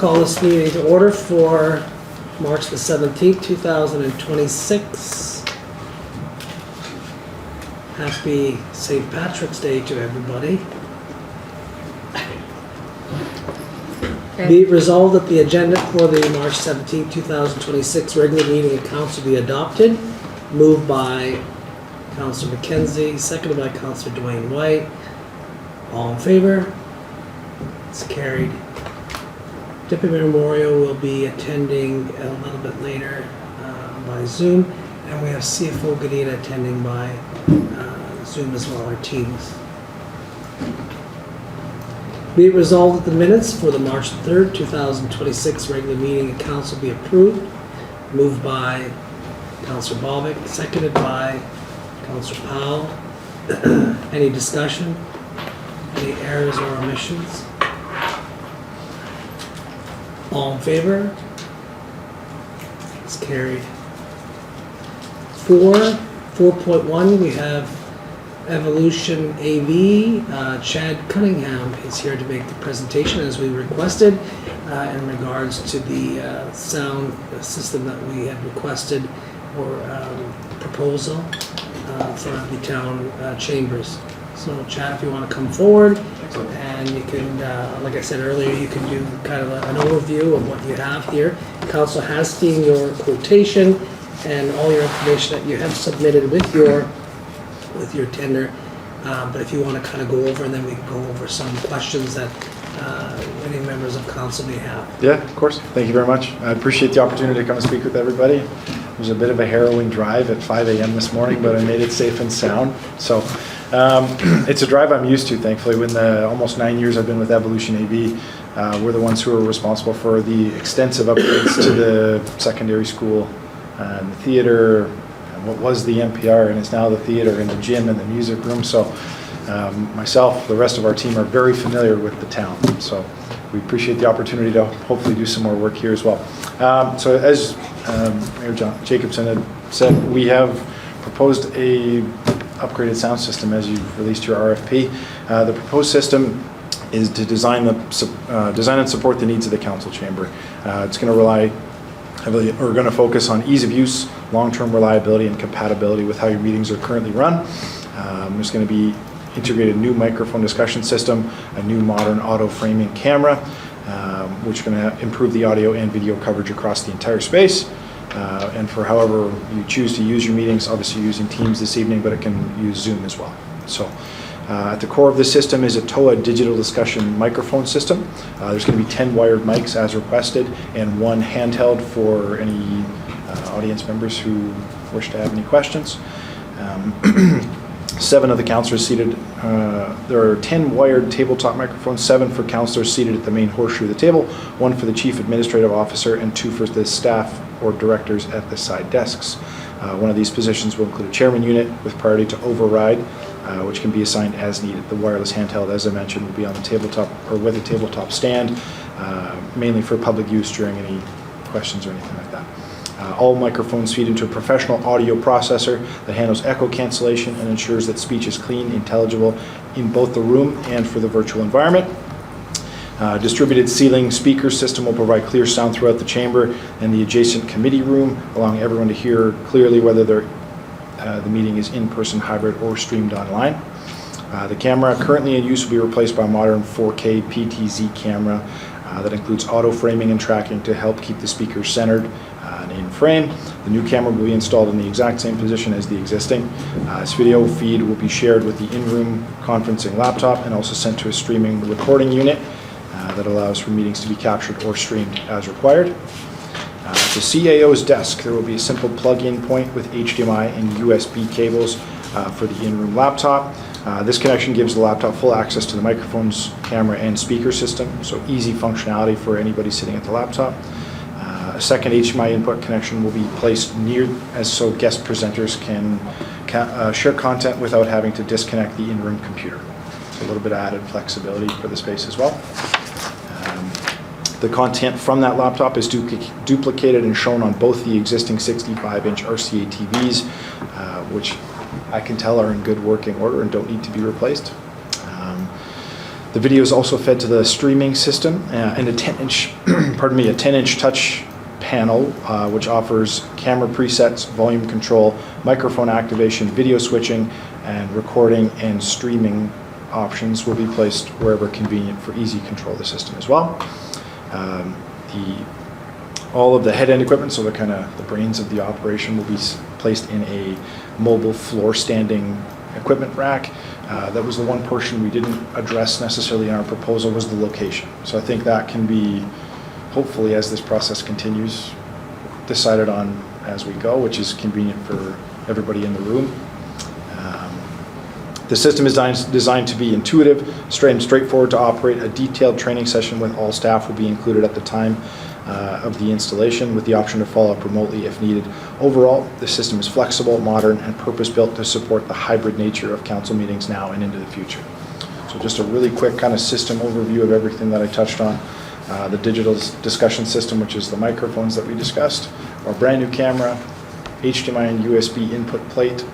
Call this meeting to order for March the 17th, 2026. Happy St. Patrick's Day to everybody. Be it resolved that the agenda for the March 17th, 2026 regular meeting of council be adopted. Moved by Councillor McKenzie, seconded by Councillor Duane Whyte. All in favor? It's carried. Deputy Mayor Moriaux will be attending a little bit later by Zoom, and we have CFO Gnida attending by Zoom as well, our teams. Be it resolved that the minutes for the March 3rd, 2026 regular meeting of council be approved. Moved by Councillor Bobick, seconded by Councillor Powell. Any discussion? Any errors or omissions? All in favor? It's carried. 4.1, we have Evolution AV. Chad Cunningham is here to make the presentation as we requested in regards to the sound system that we had requested or proposal for the town chambers. So Chad, if you want to come forward, and you can, like I said earlier, you can do kind of an overview of what you have here. Council has seen your quotation and all your information that you have submitted with your tender. But if you want to kind of go over, and then we can go over some questions that any members of council may have. Yeah, of course. Thank you very much. I appreciate the opportunity to come and speak with everybody. It was a bit of a harrowing drive at 5 a.m. this morning, but I made it safe and sound. So it's a drive I'm used to, thankfully. In the almost 9 years I've been with Evolution AV, we're the ones who are responsible for the extensive upgrades to the secondary school, and the theater, and what was the NPR, and it's now the theater and the gym and the music room. So myself, the rest of our team are very familiar with the town. So we appreciate the opportunity to hopefully do some more work here as well. So as Mayor Jacobson had said, we have proposed a upgraded sound system as you've released your RFP. The proposed system is to design and support the needs of the council chamber. It's going to rely heavily, we're going to focus on ease of use, long-term reliability, and compatibility with how your meetings are currently run. There's going to be integrated new microphone discussion system, a new modern auto framing camera, which is going to improve the audio and video coverage across the entire space. And for however you choose to use your meetings, obviously using Teams this evening, but it can use Zoom as well. So at the core of the system is a TOA digital discussion microphone system. There's going to be 10 wired mics as requested, and one handheld for any audience members who wish to have any questions. 7 of the councillors seated, there are 10 wired tabletop microphones, 7 for councillors seated at the main horseshoe of the table, 1 for the chief administrative officer, and 2 for the staff or directors at the side desks. One of these positions will include a chairman unit with priority to override, which can be assigned as needed. The wireless handheld, as I mentioned, will be on the tabletop or with a tabletop stand, mainly for public use during any questions or anything like that. All microphones feed into a professional audio processor that handles echo cancellation and ensures that speech is clean, intelligible in both the room and for the virtual environment. Distributed ceiling speaker system will provide clear sound throughout the chamber and the adjacent committee room, allowing everyone to hear clearly whether the meeting is in-person, hybrid, or streamed online. The camera currently in use will be replaced by a modern 4K PTZ camera that includes auto framing and tracking to help keep the speakers centered and in frame. The new camera will be installed in the exact same position as the existing. This video feed will be shared with the in-room conferencing laptop and also sent to a streaming recording unit that allows for meetings to be captured or streamed as required. At the CAO's desk, there will be a simple plug-in point with HDMI and USB cables for the in-room laptop. This connection gives the laptop full access to the microphones, camera, and speaker system, so easy functionality for anybody sitting at the laptop. A second HDMI input connection will be placed near, so guest presenters can share content without having to disconnect the in-room computer. So a little bit of added flexibility for the space as well. The content from that laptop is duplicated and shown on both the existing 65-inch RCA TVs, which I can tell are in good working order and don't need to be replaced. The video is also fed to the streaming system and a 10-inch, pardon me, a 10-inch touch panel, which offers camera presets, volume control, microphone activation, video switching, and recording and streaming options will be placed wherever convenient for easy control of the system as well. All of the head-end equipment, so the brains of the operation, will be placed in a mobile floor standing equipment rack. That was the one portion we didn't address necessarily in our proposal, was the location. So I think that can be, hopefully as this process continues, decided on as we go, which is convenient for everybody in the room. The system is designed to be intuitive, straight and straightforward to operate. A detailed training session with all staff will be included at the time of the installation, with the option to follow up remotely if needed. Overall, the system is flexible, modern, and purpose-built to support the hybrid nature of council meetings now and into the future. So just a really quick kind of system overview of everything that I touched on. The digital discussion system, which is the microphones that we discussed, our brand new camera, HDMI and USB input plate,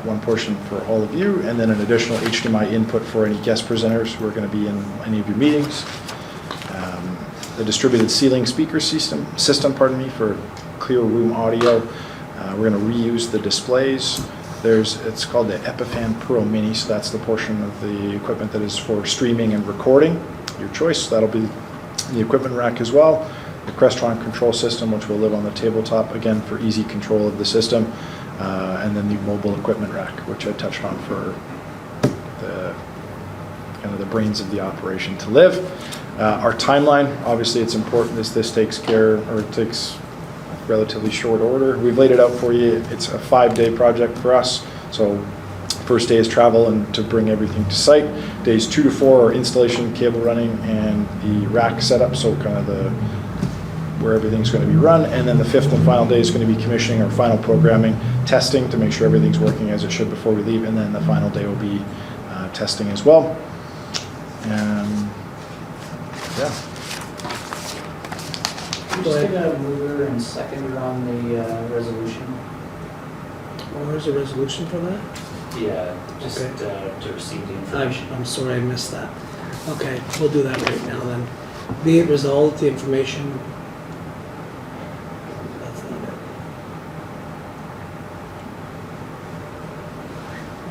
one portion for all of you, and then an additional HDMI input for any guest presenters who are going to be in any of your meetings. The distributed ceiling speaker system, for clear room audio. We're going to reuse the displays. It's called the Epiphan Pro Mini, so that's the portion of the equipment that is for streaming and recording. Your choice. That'll be the equipment rack as well. The Crestron control system, which will live on the tabletop, again for easy control of the system. And then the mobile equipment rack, which I touched on for the brains of the operation to live. Our timeline, obviously it's important as this takes relatively short order. We've laid it out for you. It's a 5-day project for us. So first day is travel and to bring everything to site. Days 2 to 4 are installation, cable running, and the rack setup, so kind of where everything's going to be run. And then the 5th and final day is going to be commissioning our final programming, testing to make sure everything's working as it should before we leave. And then the final day will be testing as well. Yeah. Can you just get a mover and seconder on the resolution? Well, there's a resolution for that? Yeah, just Okay. to receive the information. I'm sorry I missed that. Okay, we'll do that right now then. Be it resolved, the information. That's not it.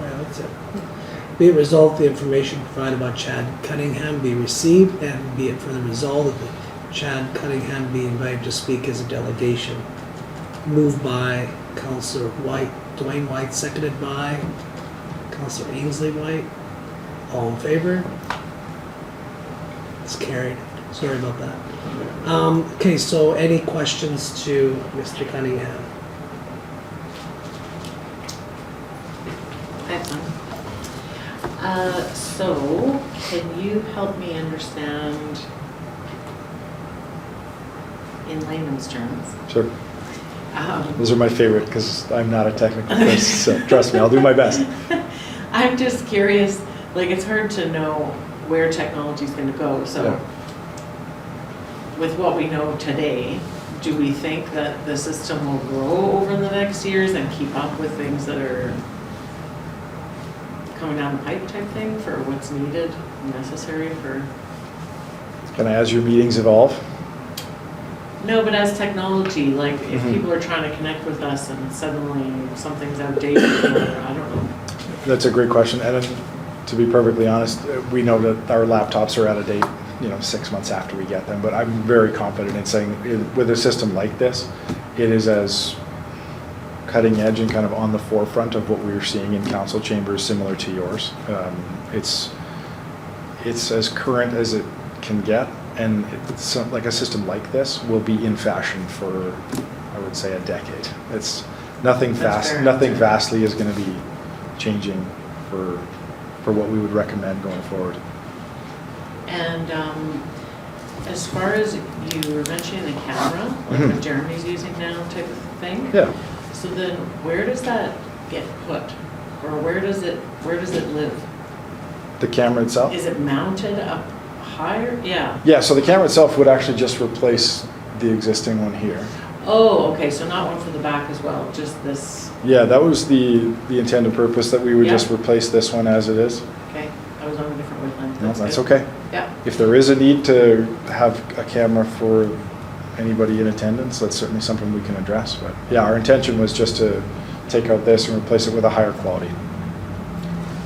Yeah, that's it. Be it resolved, the information provided by Chad Cunningham be received, and be it further resolved that Chad Cunningham be invited to speak as a delegation. Moved by Councillor Whyte, Duane Whyte, seconded by Councillor Ainslie Whyte. All in favor? It's carried. Sorry about that. Okay, so any questions to Mr. Cunningham? I have some. So, can you help me understand, in layman's terms, Sure. Those are my favorite because I'm not a technical person, so trust me, I'll do my best. I'm just curious, like it's hard to know where technology is going to go. So, Yeah. with what we know today, do we think that the system will grow over the next years and keep up with things that are coming down the pipe type thing for what's needed, necessary for? Kind of as your meetings evolve. No, but as technology, like if Mhm. people are trying to connect with us and suddenly something's outdated or I don't know. That's a great question, and to be perfectly honest, we know that our laptops are out of date, 6 months after we get them, but I'm very confident in saying with a system like this, it is as cutting edge and kind of on the forefront of what we're seeing in council chambers similar to yours. It's as current as it can get, and it's like a system like this will be in fashion for, I would say, a decade. It's nothing That's fair. nothing vastly is going to be changing for what we would recommend going forward. And as far as you were mentioning the camera, like Mhm. what Jeremy's using now type of thing. Yeah. So then where does that get put? Or where does it live? The camera itself? Is it mounted up higher? Yeah. Yeah, so the camera itself would actually just replace the existing one here. Oh, okay, so not one for the back as well, just this, Yeah, that was the intended purpose, that we would Yeah. just replace this one as it is. okay, I was on a different wavelength. No, channels, that's okay. Yeah. If there is a need to have a camera for anybody in attendance, that's certainly something we can address. But yeah, our intention was just to take out this and replace it with a higher quality.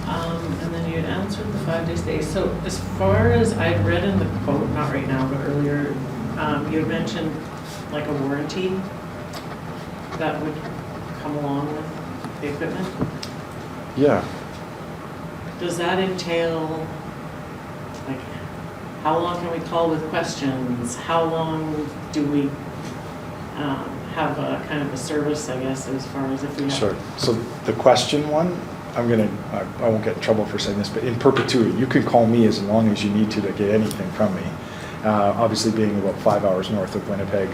And then you had answered the 5 days stay. So as far as I read in the quote, not right now, but earlier, you had mentioned like a warranty that would come along with the equipment. Yeah. Does that entail, like, how long can we call with questions? How long do we have a kind of a service, I guess, as far as if we have? Sure. So the question one, I won't get in trouble for saying this, but in perpetuity, you can call me as long as you need to get anything from me. Obviously being about 5 hours north of Winnipeg,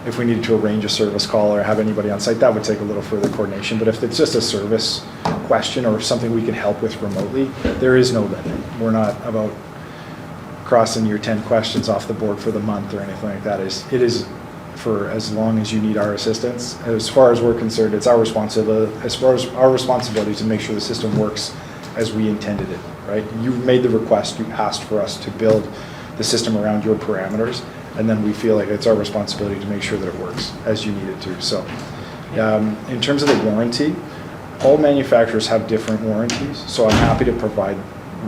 if we needed to arrange a service call or have anybody on site, that would take a little further coordination. But if it's just a service question or something we can help with remotely, there is no limit. We're not about crossing your 10 questions off the board for the month or anything like that. It is for as long as you need our assistance. As far as we're concerned, it's our responsibility, to make sure the system works as we intended it, right? You made the request, you asked for us to build the system around your parameters, and then we feel like it's our responsibility to make sure that it works as you need it to. So in terms of the warranty, all manufacturers have different warranties, so I'm happy to provide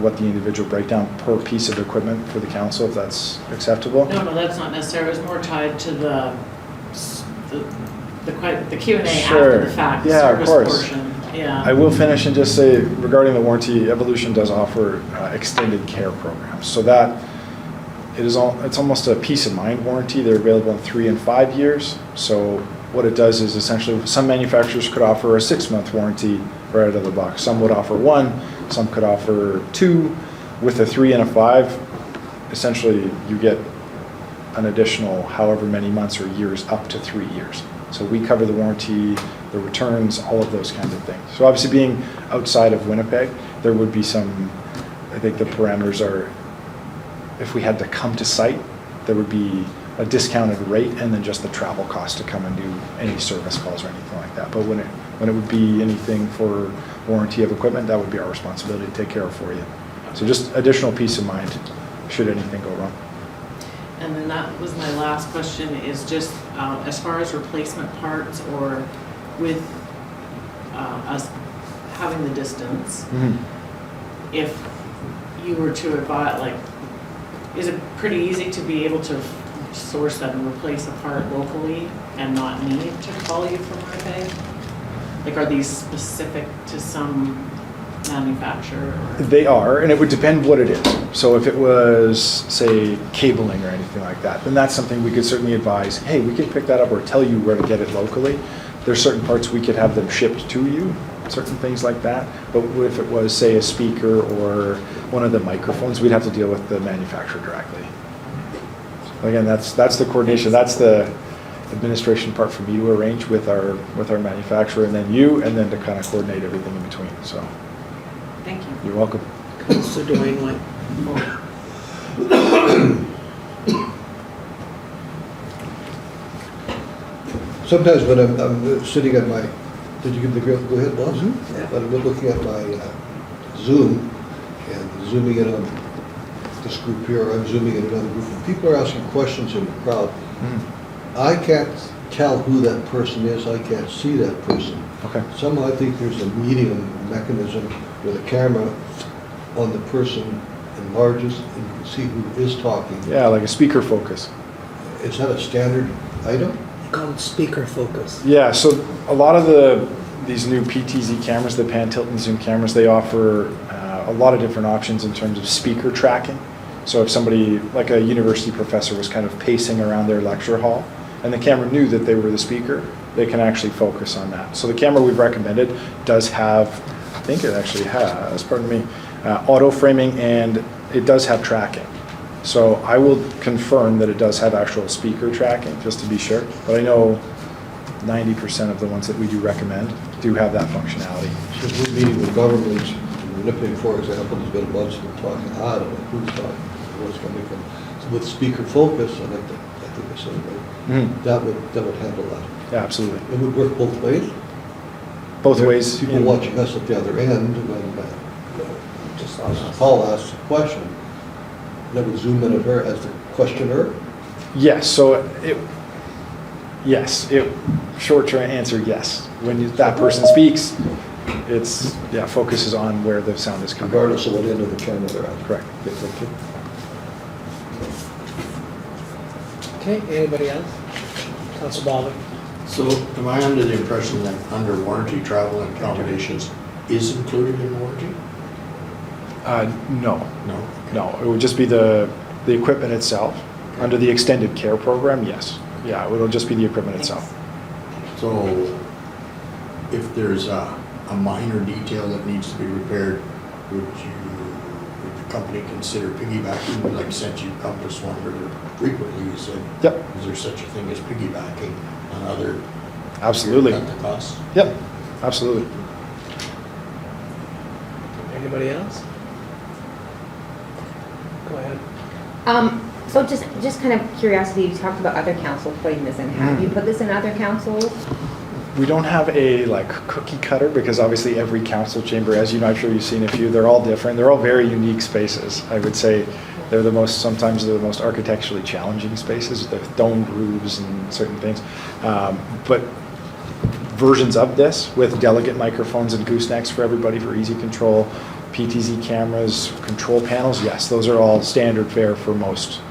what the individual breakdown per piece of equipment for the council, if that's acceptable. No, that's not necessary. It was more tied to the Q&A Sure. after the fact, the Yeah, of service course. portion. Yeah. I will finish and just say, regarding the warranty, Evolution does offer extended care programs. So that it's almost a peace of mind warranty. They're available in 3 and 5 years. So what it does is essentially, some manufacturers could offer a 6-month warranty right out of the box. Some would offer 1, some could offer 2. With a 3 and a 5, essentially you get an additional however many months or years up to 3 years. So we cover the warranty, the returns, all of those kinds of things. So obviously being outside of Winnipeg, there would be some, I think the parameters are, if we had to come to site, there would be a discounted rate and then just the travel cost to come and do any service calls or anything like that. But when it would be anything for warranty of equipment, that would be our responsibility to take care of for you. So just additional peace of mind should anything go wrong. And then that was my last question, is just as far as replacement parts, or with us having the distance, if you were to advise, like, is it pretty easy to be able to source that and replace a part locally and not need to call you from Winnipeg? Like, are these specific to some manufacturer? Or? They are, and it would depend what it is. So if it was, say, cabling or anything like that, then that's something we could certainly advise, hey, we can pick that up or tell you where to get it locally. There's certain parts we could have them shipped to you, certain things like that. But if it was, say, a speaker or one of the microphones, we'd have to deal with the manufacturer directly. Again, that's the coordination, that's the administration part for me to arrange with our manufacturer, and then you, and then to kind of coordinate everything in between. So Thank you. you're welcome. Councillor Duane, Whyte. Sometimes when I'm sitting at my, did you give the go ahead, boss? Yeah. When I'm looking at my Zoom and zooming in on this group here, I'm zooming in another group, and people are asking questions in the crowd. I can't tell who that person is, I can't see that person. Okay. Somehow I think there's a medium mechanism where the camera on the person enlarges and you can see who is talking. Yeah, like a speaker focus. Is that a standard item? They call it speaker focus. Yeah, so a lot of these new PTZ cameras, the pan, tilt, and zoom cameras, they offer a lot of different options in terms of speaker tracking. So if somebody, like a university professor, was kind of pacing around their lecture hall, and the camera knew that they were the speaker, they can actually focus on that. So the camera we've recommended does have, I think it actually has, pardon me, auto framing, and it does have tracking. So I will confirm that it does have actual speaker tracking, just to be sure. But I know 90% of the ones that we do recommend do have that functionality. So we're meeting with governments, in Winnipeg, for example, there's been a bunch of them talking, I don't know who's talking, what's coming from. So with speaker focus, I think I said it right, that would handle that. Yeah, absolutely. It would work both ways. Both ways. People watching us at the other end, when Paul asks a question, that would zoom in at her as the questioner? Yes, so short answer, yes. When that person speaks, it's, focuses on where the sound is coming. Regardless of what end of the camera they're at. Correct. Okay, thank you. Okay, anybody else? Councillor Bobick? So am I under the impression that under warranty, travel and accommodations is included in warranty? No, No? it would just be the equipment itself. Under the extended care program, yes. Yeah, it'll just be the equipment itself. So if there's a minor detail that needs to be repaired, would the company consider piggybacking? Like since you come to Swan River frequently, you said, Yep, is there such a thing as piggybacking on other? absolutely. Cut the costs? Yep, absolutely. Anybody else? Go ahead. So just kind of curiosity, you talked about other councils putting this in. Have you put this in other councils? We don't have a like cookie cutter because obviously every council chamber, as you know, I'm sure you've seen a few, they're all different. They're all very unique spaces. I would say sometimes they're the most architecturally challenging spaces with domed roofs and certain things. But versions of this with delegate microphones and goosenecks for everybody for easy control, PTZ cameras, control panels, yes, those are all standard fare for most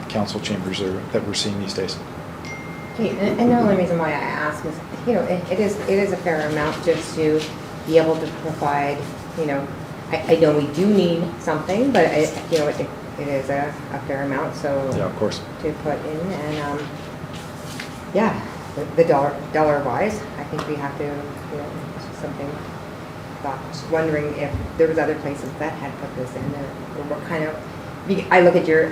council chambers that we're seeing these days. Okay, and the only reason why I ask is, it is a fair amount just to be able to provide, I know we do need something, but it is a fair amount, so. Yeah, of course. To put in, and, the dollar wise, I think we have to, it's just something, just wondering if there was other places that had put this in, or what kind of, I look at your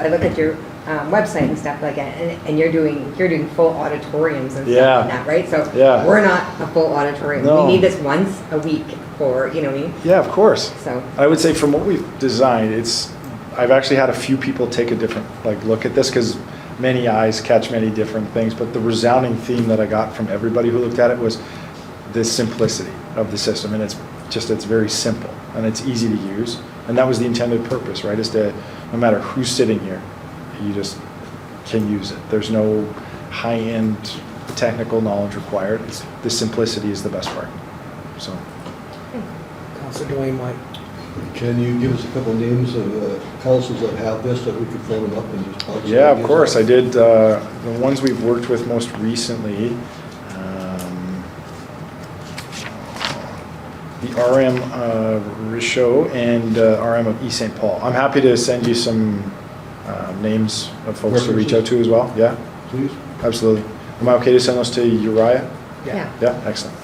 website and stuff like that, and you're doing full auditoriums and stuff like that, right? So we're not a full auditorium. No. We need this once a week for, you know what I mean? Yeah, of course. So I would say from what we've designed, I've actually had a few people take a different look at this because many eyes catch many different things, but the resounding theme that I got from everybody who looked at it was the simplicity of the system, and it's very simple and it's easy to use, and that was the intended purpose, right? Is to, no matter who's sitting here, you just can use it. There's no high-end technical knowledge required. The simplicity is the best part. So, Councillor Duane, Whyte. Can you give us a couple names of councils that have this that we could phone them up and just bounce yeah, of ideas course. off? I did the ones we've worked with most recently. The RM Richaud and RM of East St. Paul. I'm happy to send you some names of folks to reach out to as well. Yeah, Please. absolutely. Am I okay to send those to Uriah? yeah. Yeah, excellent.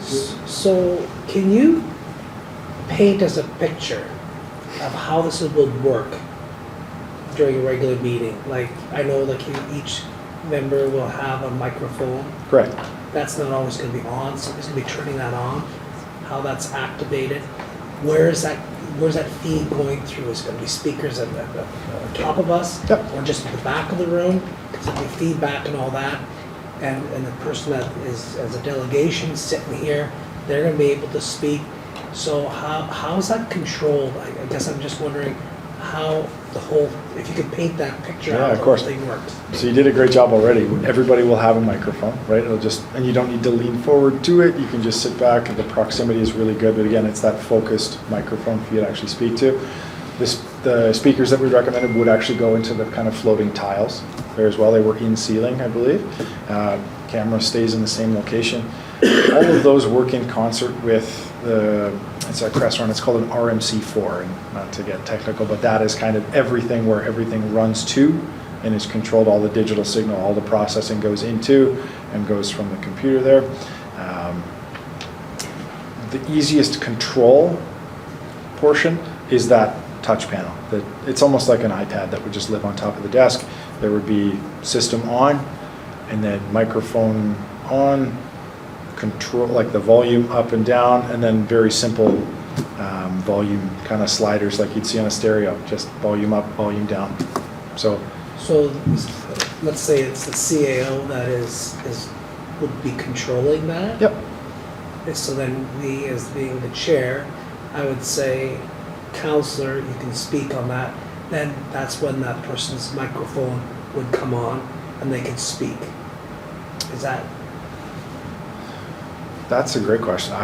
So can you paint us a picture of how this would work during a regular meeting? Like, I know like each member will have a microphone. Correct. That's not always going to be on, so it's going to be turning that on, how that's activated. Where's that feed going through? Is it going to be speakers at the top of us? Yep. Or just at the back of the room? Because it'll be feedback and all that. And the person that is, as a delegation sitting here, they're going to be able to speak. So how is that controlled? I guess I'm just wondering how if you could paint that picture Yeah, how of the whole course. thing works. So you did a great job already. Everybody will have a microphone, right? And you don't need to lean forward to it. You can just sit back, and the proximity is really good. But again, it's that focused microphone for you to actually speak to. The speakers that we recommended would actually go into the kind of floating tiles there as well. They were in ceiling, I believe. Camera stays in the same location. All of those work in concert with it's a Crestron, it's called an RMC4, and not to get technical, but that is kind of everything where everything runs to and is controlled, all the digital signal, all the processing goes into and goes from the computer there. The easiest control portion is that touch panel. It's almost like an iPad that would just live on top of the desk. There would be system on, and then microphone on, control, like the volume up and down, and then very simple volume kind of sliders like you'd see on a stereo, just volume up, volume down. So let's say it's the CAO that would be controlling that. yep, So then me as being the chair, I would say, councillor, you can speak on that, then that's when that person's microphone would come on and they could speak. Is that, That's a great question.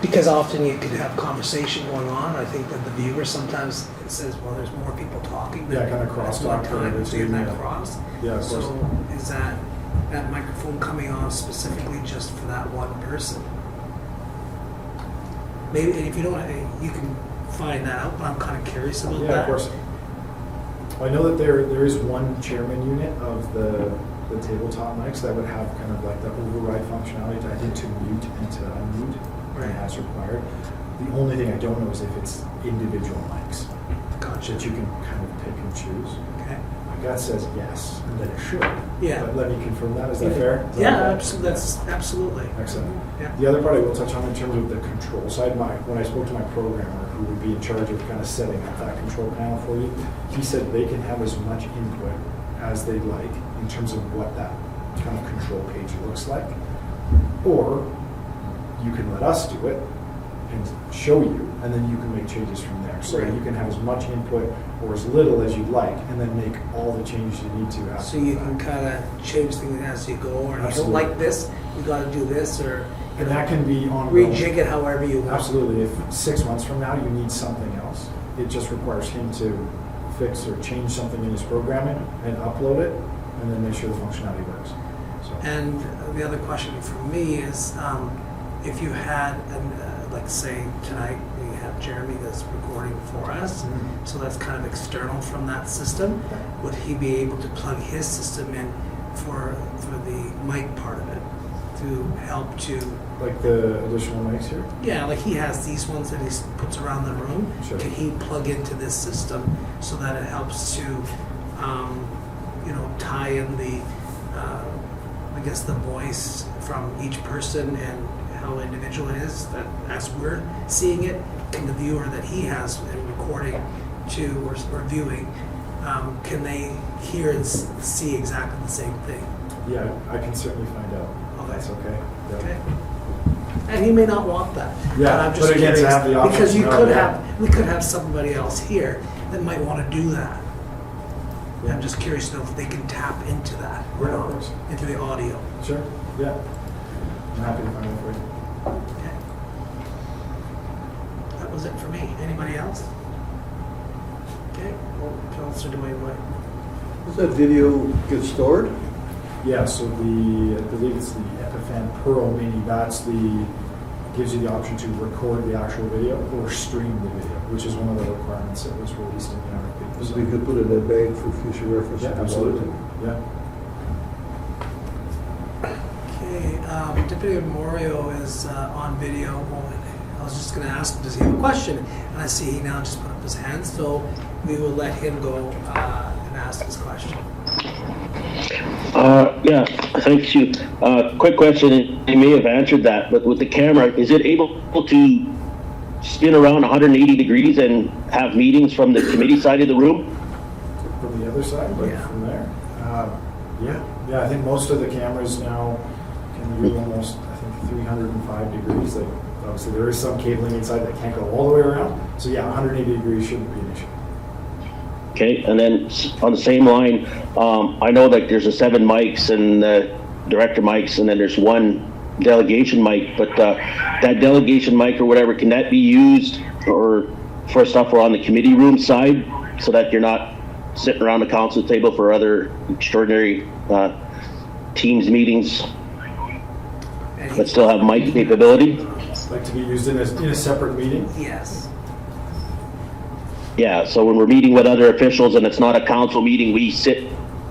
because often you could have conversation going on, I think that the viewer sometimes it says, well, there's more people talking than Yeah, kinda at crosstalk one time, there, so you're not yeah. cross. Yeah, of course. So is that microphone coming on specifically just for that one person? Maybe, if you don't, you can find that out, but I'm kind of curious about that. Yeah, of course. I know that there is one chairman unit of the tabletop mics that would have kind of like the override functionality to, I think, to mute and to unmute Right. as required. The only thing I don't know is if it's individual mics Gotcha. that you can kind of pick and choose. Okay. My gut says yes, and that it should. Yeah. But let me confirm that. Is that fair? Is that Yeah, okay? absolutely, that's absolutely. Excellent. Yeah. The other part I will touch on in terms of the control side, when I spoke to my programmer who would be in charge of kind of setting up that control panel for you, he said they can have as much input as they'd like in terms of what that kind of control page looks like. Or you can let us do it and show you, and then you can make changes from there. So Right. you can have as much input or as little as you'd like, and then make all the changes you need to after So you the can fact. kind of change things as you go, or you don't Absolutely. like this, you gotta do this, or you And know, that can be ongoing. rejig it however you want. Absolutely. If 6 months from now you need something else, it just requires him to fix or change something in his programming and upload it, and then make sure the functionality works. So, And the other question for me is, if you had, like say tonight, we have Jeremy that's recording for us, so that's kind of external from that system. Would he be able to plug his system in for the mic part of it to help to, like the additional mics here? yeah, like he has these ones that he puts around the room. Sure. Can he plug into this system so that it helps to, tie in the, I guess the voice from each person and how individual it is, that as we're seeing it, can the viewer that he has and recording to or viewing, can they hear and see exactly the same thing? Yeah, I can certainly find out. Okay. That's okay. Yeah. Okay. And he may not want that. Yeah, I'm just but again, to curious, have the option because to you know, could yeah. have, we could have somebody else here that might want to do that. Yeah. I'm just curious to know if they can tap into that or Yeah, of not, course. into the audio. Sure, yeah. I'm happy to find out for you. Okay. That was it for me. Anybody else? Okay, well, Councillor Duane, what? Does that video get stored? Yeah, so I believe it's the Epiphan Pearl Mini, gives you the option to record the actual video or stream the video, which is one of the requirements that was released in the RFP. So we could put it in a bag for future reference. Yeah, if we absolutely, wanted yeah. Okay, Deputy Moriaux is on video. Well, I was just going to ask him, does he have a question? And I see he now just put up his hand, so we will let him go and ask his question. Yeah, thank you. Quick question, you may have answered that, but with the camera, is it able to spin around 180 degrees and have meetings from the committee side of the room? From the other side, like Yeah. from there? Yeah, I think most of the cameras now can do almost, I think, 305 degrees. Like, obviously, there is some cabling inside that can't go all the way around. So yeah, 180 degrees shouldn't be an issue. Okay, and then on the same line, I know that there's 7 mics and director mics, and then there's 1 delegation mic, but that delegation mic or whatever, can that be used or for stuff on the committee room side so that you're not sitting around the council table for other extraordinary teams meetings And he- but still have mic capability? Like to be used in a separate meeting? Yes. Yeah, so when we're meeting with other officials and it's not a council meeting, we sit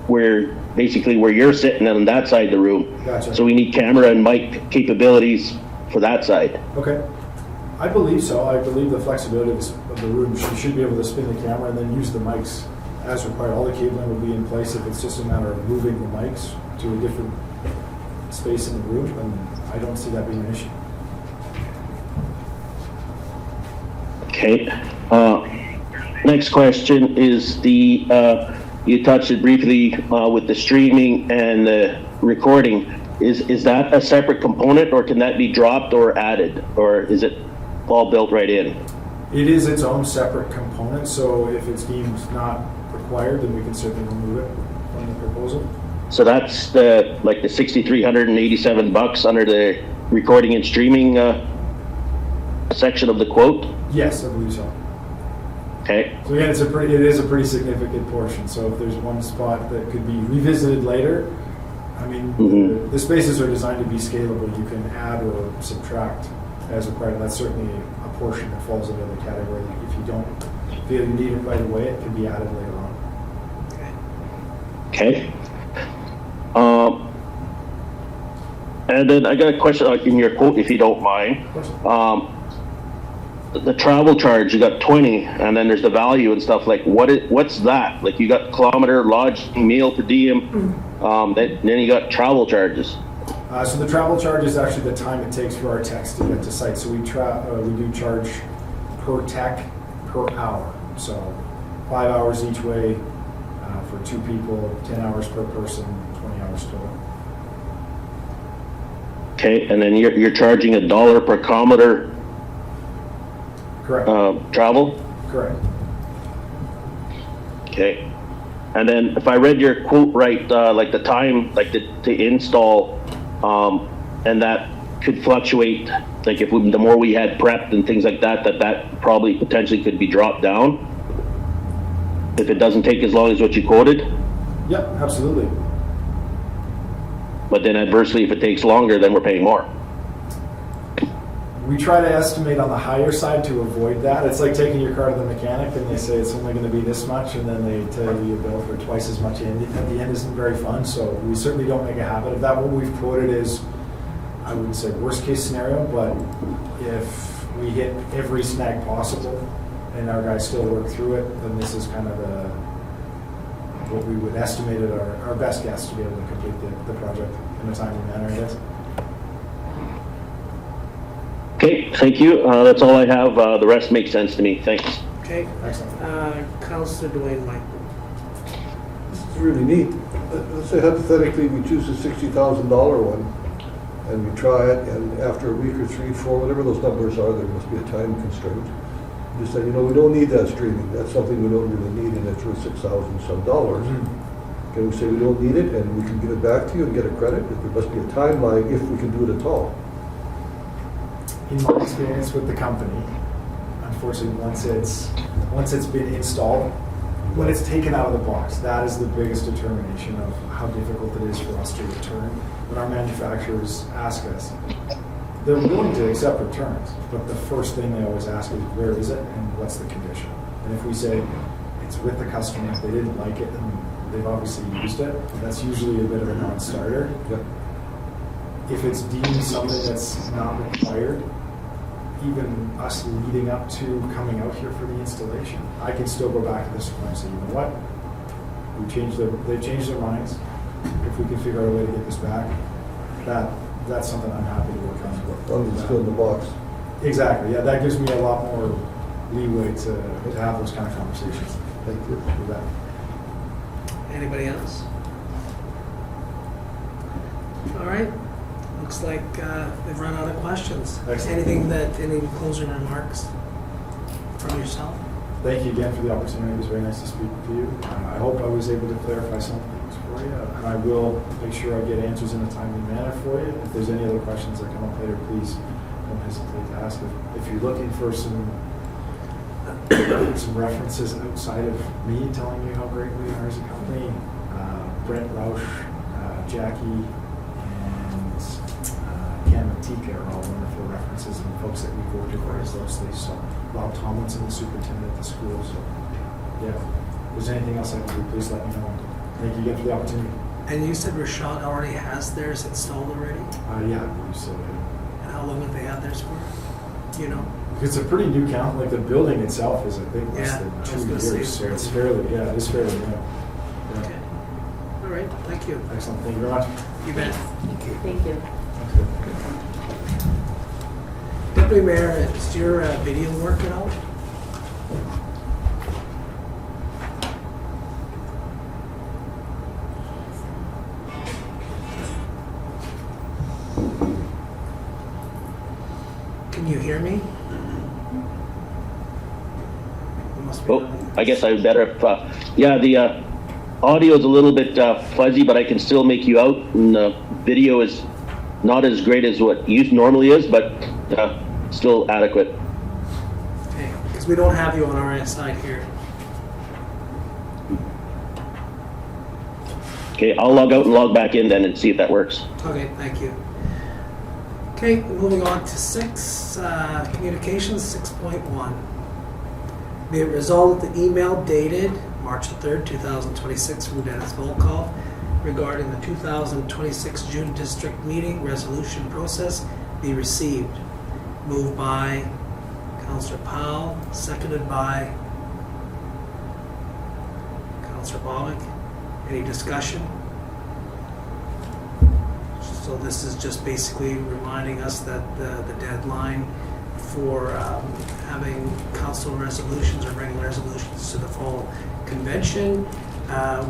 where you're sitting on that side of the room. Gotcha. So we need camera and mic capabilities for that side. Okay. I believe so. I believe the flexibility of the room, she should be able to spin the camera and then use the mics as required. All the cabling will be in place. If it's just a matter of moving the mics to a different space in the room, then I don't see that being an issue. Okay. Next question is you touched it briefly with the streaming and the recording. Is that a separate component, or can that be dropped or added, or is it all built right in? It is its own separate component, so if it's deemed not required, then we can certainly remove it from the proposal. So that's the, like the $6,387 under the recording and streaming section of the quote? Yes, I believe so. Okay, So again, it is a pretty significant portion, so if there's one spot that could be revisited later, I mean, Mhm. the spaces are designed to be scalable, you can add or subtract as required, and that's certainly a portion that falls into the category. If you need it right away, it can be added later on. okay. And then I got a question in your quote, if you don't mind. Of course. The travel charge, you got 20, and then there's the value and stuff, like what's that? Like you got kilometer, lodging, meal per diem, then you got travel charges. So the travel charge is actually the time it takes for our techs to get to site. So we do charge per tech per hour. So 5 hours each way for 2 people, 10 hours per person, 20 hours total. Okay, and then you're charging $1 per kilometer Correct. travel? Correct. Okay. And then if I read your quote right, like the time, like to install, and that could fluctuate, like if the more we had prepped and things like that, that probably potentially could be dropped down if it doesn't take as long as what you quoted. Yep, absolutely. But then adversely, if it takes longer, then we're paying more. We try to estimate on the higher side to avoid that. It's like taking your car to the mechanic and they say it's only going to be this much, and then they tell you a bill for twice as much. And at the end isn't very fun, so we certainly don't make a habit of that. What we've quoted is, I wouldn't say worst case scenario, but if we hit every snag possible and our guys still work through it, then this is kind of what we would estimate at our best guess to be able to complete the project in a timely manner, I guess. Okay, thank you. That's all I have. The rest makes sense to me. Thanks. Okay, Excellent. Councillor Duane, Mike. This is really neat. Let's say hypothetically, we choose the $60,000 one, and we try it, and after a week or 3, 4, whatever those numbers are, there must be a time constraint. You just say, we don't need that streaming. That's something we don't really need, and it's worth $6,000 some dollars. Can we say we don't need it, and we can give it back to you and get a credit? There must be a timeline if we can do it at all. In my experience with the company, unfortunately, once it's been installed, when it's taken out of the box, that is the biggest determination of how difficult it is for us to return. When our manufacturers ask us, they're willing to accept returns, but the first thing they always ask is, where is it and what's the condition? And if we say it's with the customer, if they didn't like it and they've obviously used it, that's usually a bit of a non-starter. Yep. If it's deemed something that's not required, even us leading up to coming out here for the installation, I can still go back to this point and say, you know what? They've changed their minds. If we can figure out a way to get this back, that's something I'm happy to work on. As long as it's still in the box. Exactly, yeah, that gives me a lot more leeway to have those kind of conversations. Thank you. With that. Anybody else? All right. Looks like they've run out of questions. Excellent. Any closing remarks from yourself? Thank you again for the opportunity. It was very nice to speak to you. I hope I was able to clarify some things for you, and I will make sure I get answers in a timely manner for you. If there's any other questions that come up later, please don't hesitate to ask. If you're looking for some references outside of me telling you how great we are as a company, Brent Rausch, Jackie, and Cam and Tika are all wonderful references and folks that we've worked with very closely. So Rob Tomlinson, the superintendent at the school. So yeah, if there's anything else I can do, please let me know. Thank you again for the opportunity. And you said Rashad already has theirs installed already? Yeah, I believe so. Yeah. And how long have they had theirs for? You know? It's a pretty new count. Like the building itself is, I think, less Yeah, than I was 2 gonna say years. So it's fairly- fairly, it's fairly new. Yeah. Okay. All right, thank you. Excellent. Thank you very much. You bet. Thank you. Deputy Mayor, does your video work at all? Can you hear me? must be. Oh, I guess I better, yeah, the audio's a little bit fuzzy, but I can still make you out, and the video is not as great as what youth normally is, but still adequate. Okay, because we don't have you on our side here. Okay, I'll log out and log back in then and see if that works. Okay, thank you. Okay, moving on to 6, communications 6.1. Be it resolved that the email dated March the 3rd, 2026 from Dennis Volkov regarding the 2026 June district meeting resolution process be received. Moved by Councillor Powell, seconded by Councillor Bobick. Any discussion? So this is just basically reminding us that the deadline for having council resolutions or bringing resolutions to the fall convention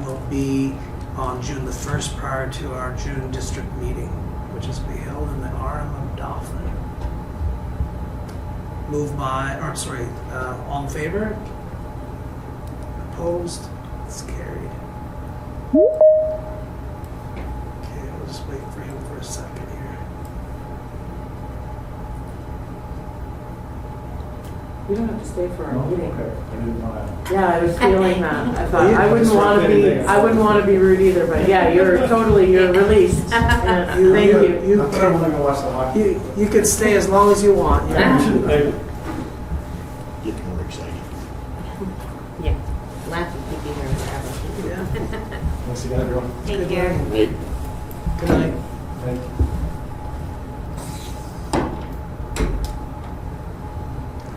will be on June the 1st prior to our June district meeting, which is to be held in the RM of Dauphin. Moved by, or sorry, all in favor? Opposed? It's carried. Okay, I'll just wait for him for a second here. You don't have to stay for our meeting. Okay, I didn't want to. Yeah, I was feeling that. I thought, I wouldn't want to be rude either, but yeah, you're released. Yeah, thank you. I thought I wanted to watch the hockey. You can stay as long as you want. Yeah. Get more exciting. Yeah, laugh and keep you here forever. Yeah. Thanks again, everyone. Take Good care. night. Good night. Thank you.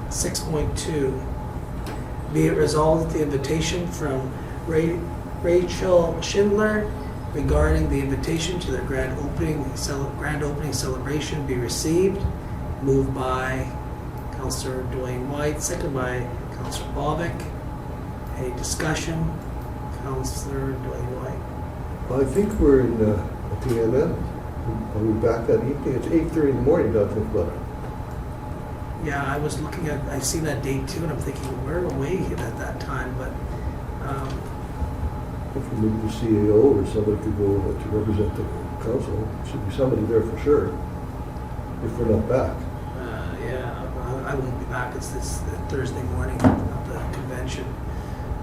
6.2, be it resolved that the invitation from Rachel Schindler regarding the invitation to their grand opening celebration be received. Moved by Councillor Duane Whyte, seconded by Councillor Bobick. Any discussion? Councillor Duane Whyte. I think we're in PMM. Are we back that evening? It's 8:30 in the morning, don't think about it. Yeah, I was looking at, I see that date too, and I'm thinking, we're away at that time, but, If we maybe the CAO or somebody could go to represent the council, should be somebody there for sure, if we're not back. yeah, I won't be back. It's this Thursday morning of the convention.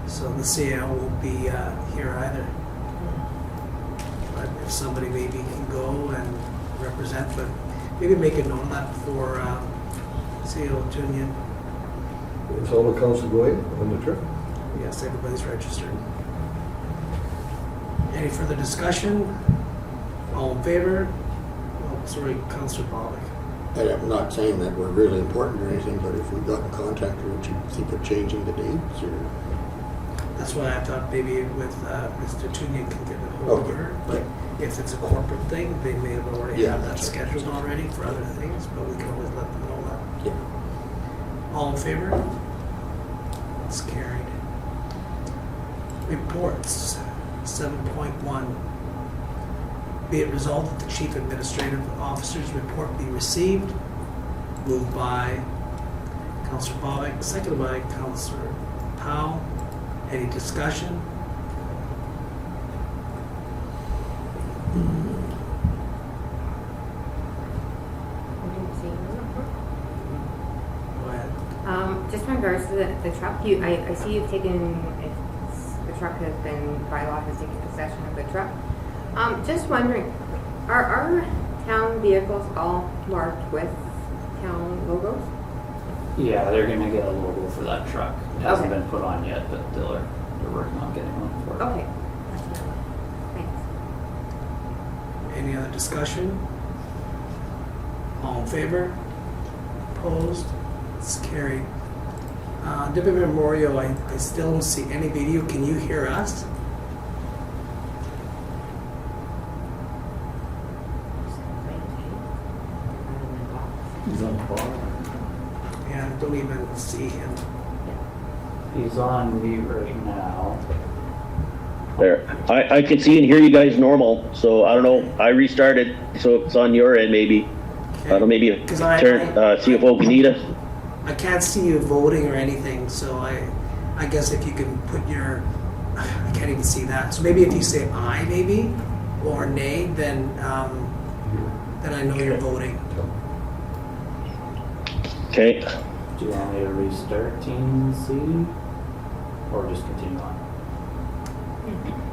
So the CAO won't be here either. But if somebody maybe can go and represent, but maybe make a note of that for CAO Tanya. Is all the council going on the trip? Yes, everybody's registered. Any further discussion? All in favor? Oh, sorry, Councillor Bobick. And I'm not saying that we're really important or anything, but if we got in contact, would you think of changing the dates or? That's why I thought maybe with Mr. Tanya can get a hold of Okay. her. But if it's a corporate thing, they may have already Yeah, have that that's right. scheduled already for other things, but we can always let them know that. Yeah. All in favor? It's carried. Reports, 7.1. Be it resolved that the Chief Administrative Officer's report be received. Moved by Councillor Bobick, seconded by Councillor Powell. Any discussion? Go ahead. Just in regards to the truck, I see you've taken, the truck has been, by law, has taken possession of the truck. Just wondering, are our town vehicles all marked with town logos? Yeah, they're gonna get a logo for that truck. It hasn't Okay. been put on yet, but they're working on getting one for it. Okay. Thanks. Any other discussion? All in favor? Opposed? It's carried. Deputy Moriaux, I still don't see any video. Can you hear us? He's on the bottom. Yeah, I don't even see him. He's on mute right now. There. I can see and hear you guys normal, so I don't know. I restarted, so it's on your end maybe. I don't know, maybe Because I- turn CFO Gnida. I can't see you voting or anything, so I guess if you can put your, I can't even see that. So maybe if you say aye, maybe, or nay, then I know you're voting. Okay, Do you want me to restart Team C? Or just continue on?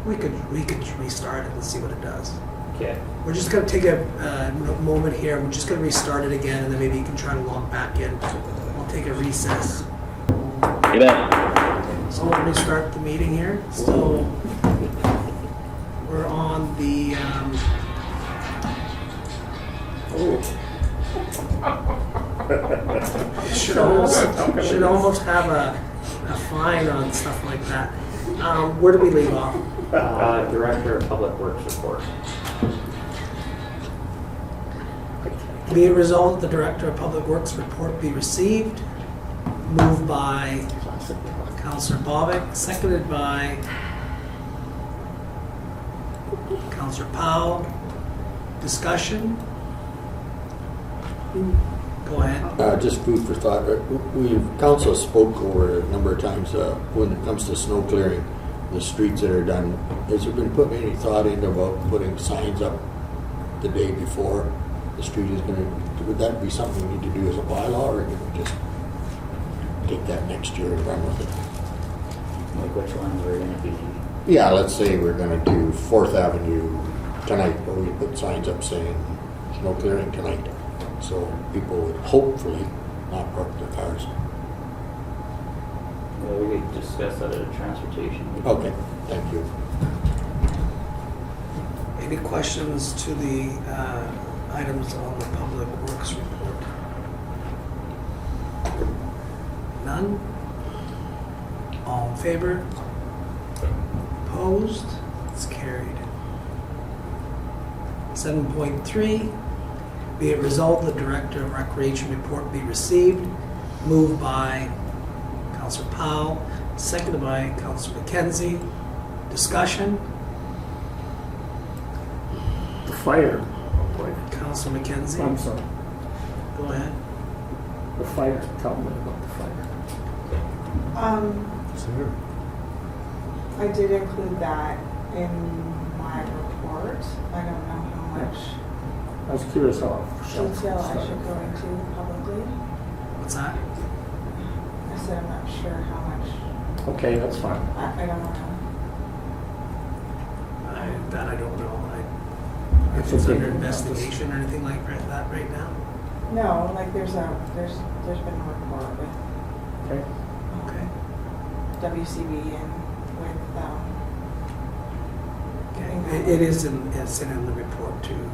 We could restart it and see what it does. Okay. We're just gonna take a moment here. We're just gonna restart it again, and then maybe you can try to log back in. We'll take a recess. you bet. So we'll restart the meeting here. So we're on the. Should almost have a fine on stuff like that. Where do we leave off? Director of Public Works report. Be it resolved, the Director of Public Works report be received. Moved by Councillor Bobick, seconded by Councillor Powell. Discussion? Go ahead. Just food for thought. Council spoke over a number of times when it comes to snow clearing, the streets that are done. Has there been put any thought into about putting signs up the day before the street is going to? Would that be something we need to do as a bylaw, or can we just take that next year and run with it? Like which ones we're gonna be? Yeah, let's say we're going to do 4th Avenue tonight, but we put signs up saying snow clearing tonight. So people would hopefully not park their cars. Yeah, we could discuss that at a transportation meeting. Okay, thank you. Any questions to the items on the Public Works report? None? All in favor? Opposed? It's carried. 7.3, be it resolved, the Director of Recreation report be received. Moved by Councillor Powell, seconded by Councillor McKenzie. Discussion? The fire. Councillor McKenzie, I'm sorry. go ahead. The fire. Tell me about the fire. I did include that in my report. I don't know how much I was curious how. detail I should go into publicly. What's that? I said I'm not sure how much. Okay, that's fine. I don't know. That I don't know. If It's it's okay. under investigation or anything like that right now? No, like there's been a report with Okay. Okay. WCB and with Okay. It's in the report too.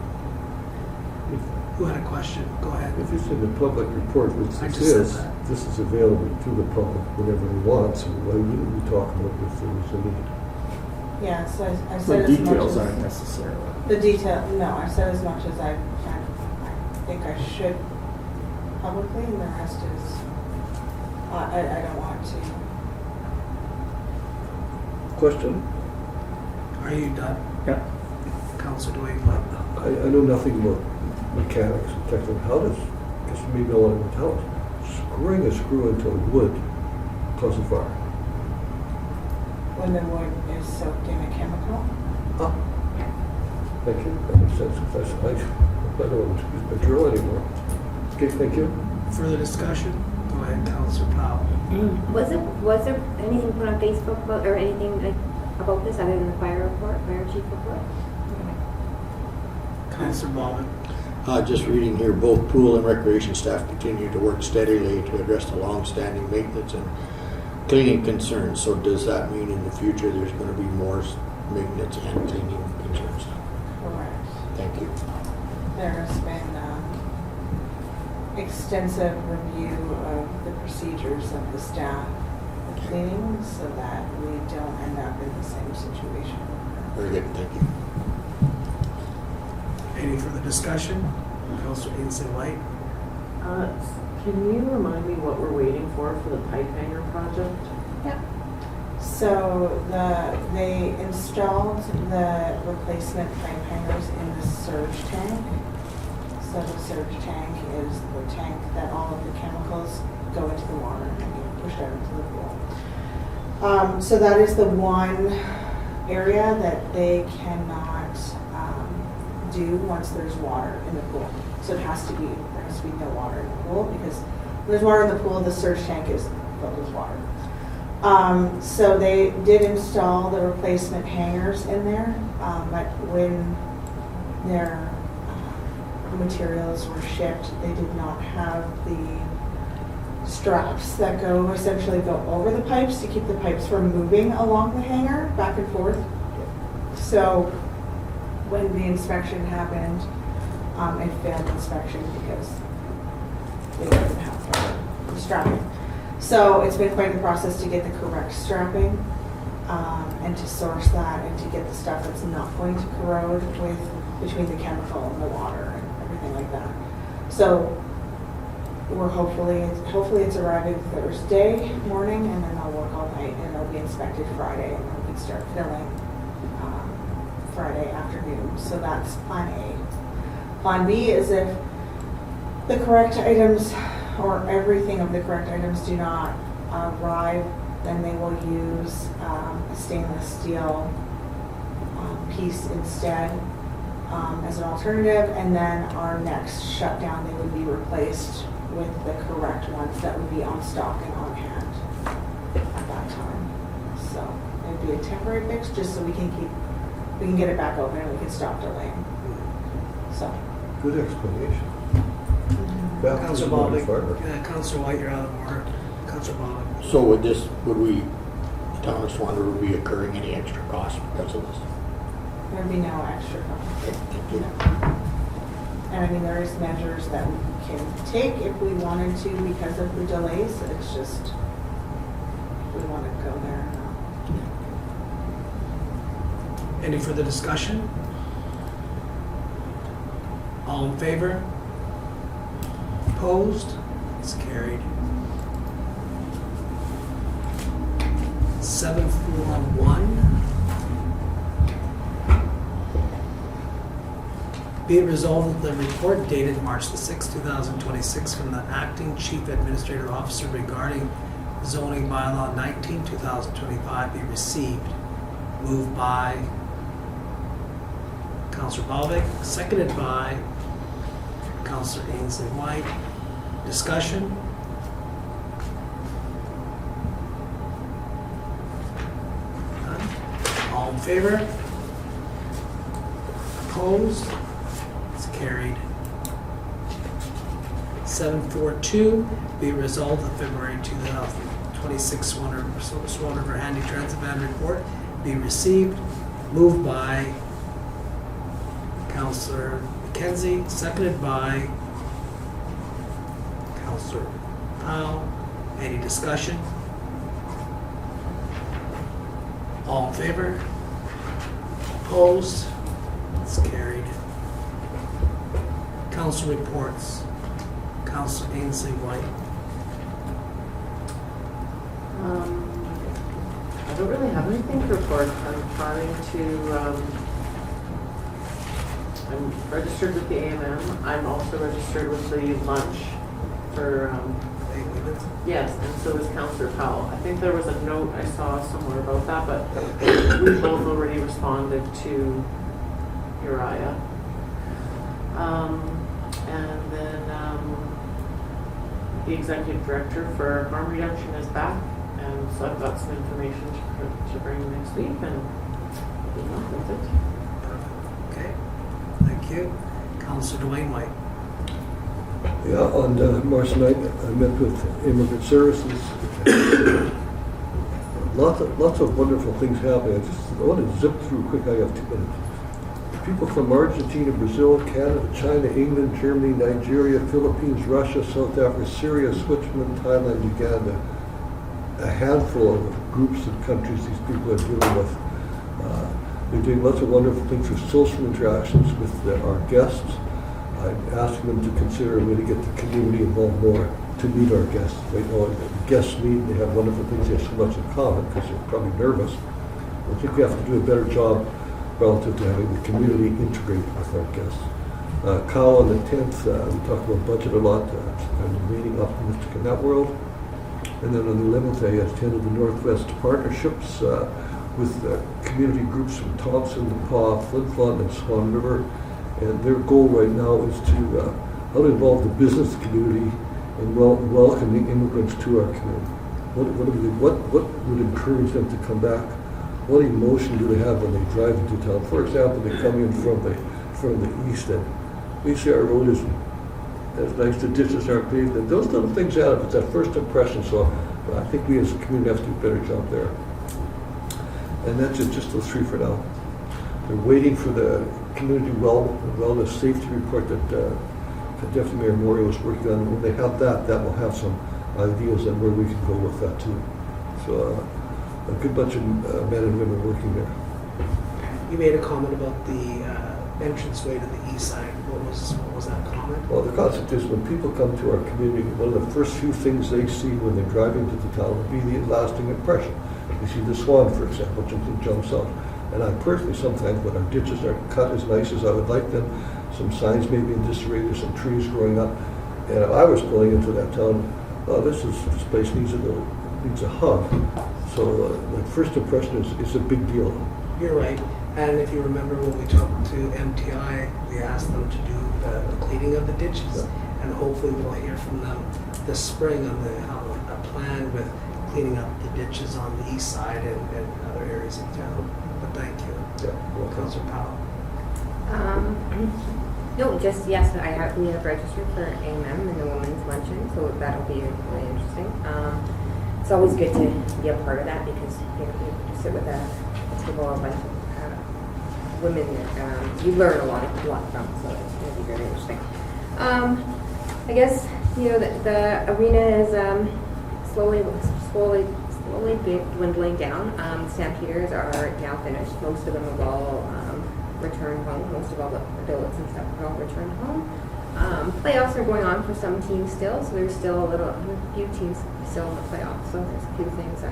Who had a question? Go ahead. If it's in the public report, which I this just said is, that. this is available to the public whenever they want, so why wouldn't we talk about if there was any? yeah. So I The said as much details as aren't necessary. the detail. No, I said as much as I think I should publicly, and the rest is I don't want to. Question? Are you done? Yeah. Councillor Duane? I know nothing about mechanics and technical. How does, just maybe I want to tell us, screwing a screw into wood causes fire? When the wood is soaked in a chemical. Ah. Thank you, that makes sense, because I don't want to use my drill anymore. Okay, thank you. Further discussion? Go ahead, Councillor Powell. Was there anything put on Facebook about, or anything like about this other than the fire chief report? Councillor Ballman. Just reading here, both pool and recreation staff continue to work steadily to address the long-standing maintenance and cleaning concerns. So does that mean in the future there's going to be more maintenance and cleaning concerns? Correct. Thank you. There has been extensive review of the procedures of the staff of cleaning so that we don't end up in the same situation. Very good, thank you. Any further discussion? Councillor Ainslie Whyte. Can you remind me what we're waiting for the pipe hanger project? So they installed the replacement pipe hangers in the surge tank. So the surge tank is the tank that all of the chemicals go into the water and get pushed out into the pool. So that is the one area that they cannot do once there's water in the pool. So there has to be no water in the pool, because when there's water in the pool, the surge tank is filled with water. So they did install the replacement hangers in there, but when their materials were shipped, they did not have the straps that essentially go over the pipes to keep the pipes from moving along the hanger back and forth. So when the inspection happened, it failed inspection because they didn't have the strapping. So it's been quite a process to get the correct strapping, and to source that, and to get the stuff that's not going to corrode between the chemical and the water and everything like that. So we're hopefully it's arriving Thursday morning, and then they'll work all night, and they'll be inspected Friday, and then we can start filling Friday afternoon. So that's plan A. Plan B is if the correct items, or everything of the correct items, do not arrive, then they will use a stainless steel piece instead as an alternative, and then our next shutdown, they would be replaced with the correct ones that would be on stock and on hand at that time. So it'd be a temporary fix, just so we can get it back open and we can stop delaying. So. Good explanation. Councillor Bobick, Councillor Whyte, you're out of order. Councillor Bobick. So would the town of Swan River be incurring any extra costs because of this? There'd be no extra cost. Okay, thank you. And I mean, there is measures that we can take if we wanted to because of the delays. It's just, we want to go there. Any further discussion? All in favor? Opposed? It's carried. 741. Be it resolved that the report dated March the 6th, 2026 from the Acting Chief Administrative Officer regarding zoning bylaw 19, 2025 be received. Moved by Councillor Bobick, seconded by Councillor Ainslie Whyte. Discussion? None? All in favor? Opposed? It's carried. 742, be resolved that February 2026 Swan River Handy Transit Van report be received. Moved by Councillor McKenzie, seconded by Councillor Powell. Any discussion? All in favor? Opposed? It's carried. Council reports. Councillor Ainslie Whyte. I don't really have anything to report. I'm trying to, I'm registered with the AMM. I'm also registered with the lunch for, yes, and so is Councillor Powell. I think there was a note I saw somewhere about that, but we both already responded to Uriah. And then the executive director for harm reduction is back, and so I've got some information to bring next week, and that's it. Perfect. Okay. Thank you. Councillor Duane Whyte. Yeah, on March 9th, I met with Immigrant Services. Lots of wonderful things happening. I want to zip through quick. I have 2 minutes. People from Argentina, Brazil, Canada, China, England, Germany, Nigeria, Philippines, Russia, South Africa, Syria, Switzerland, Thailand, Uganda. A handful of groups and countries these people are dealing with. They're doing lots of wonderful things through social interactions with our guests. I'm asking them to consider a way to get the community involved more to meet our guests. Right now, guests meet, they have wonderful things, they have so much in common because they're probably nervous. I think we have to do a better job relative to having the community integrate with our guests. Kyle, on the 10th, we talked about budget a lot. I'm remaining optimistic in that world. And then on the 11th, I attended the Northwest Partnerships with community groups from Thompson, the Paw, Flin Flon, and Swan River. And their goal right now is to how to involve the business community in welcoming immigrants to our community. What would encourage them to come back? What emotion do they have when they drive into town? For example, they come in from the east end. We say our road isn't as nice, the ditches aren't paved, and those little things add up. It's that first impression, so I think we as a community have to do a better job there. And that's just those three for now. They're waiting for the community wellness safety report that Deputy Mayor Moriaux is working on. When they have that, that will have some ideas on where we can go with that too. So a good bunch of men and women working there. You made a comment about the entranceway to the east side. What was that comment? Well, the concept is when people come to our community, one of the first few things they see when they're driving to the town will be the lasting impression. You see the Swan, for example, jumps out. And I personally, sometimes when our ditches are cut as nice as I would like them, some signs maybe in disarray, there's some trees growing up. And if I was pulling into that town, this place needs a hug. So the first impression is a big deal. You're right. And if you remember when we talked to MTI, we asked them to do the cleaning of the ditches. Yeah. And hopefully we'll hear from them this spring on a plan with cleaning up the ditches on the east side and other areas of town. But thank you. Yeah. Well, Councillor Powell. No, just yes, we have registered for AMM and the Women's Luncheon, so that'll be really interesting. It's always good to be a part of that because you sit with a table of a bunch of women that you learn a lot from, so it's going to be very interesting. I guess the arena is slowly dwindling down. Stampeders are now finished. Most of them have all returned home. Most of all the billets and stuff have all returned home. Playoffs are going on for some teams still, so there's still a few teams still in the playoffs. So there's a few things.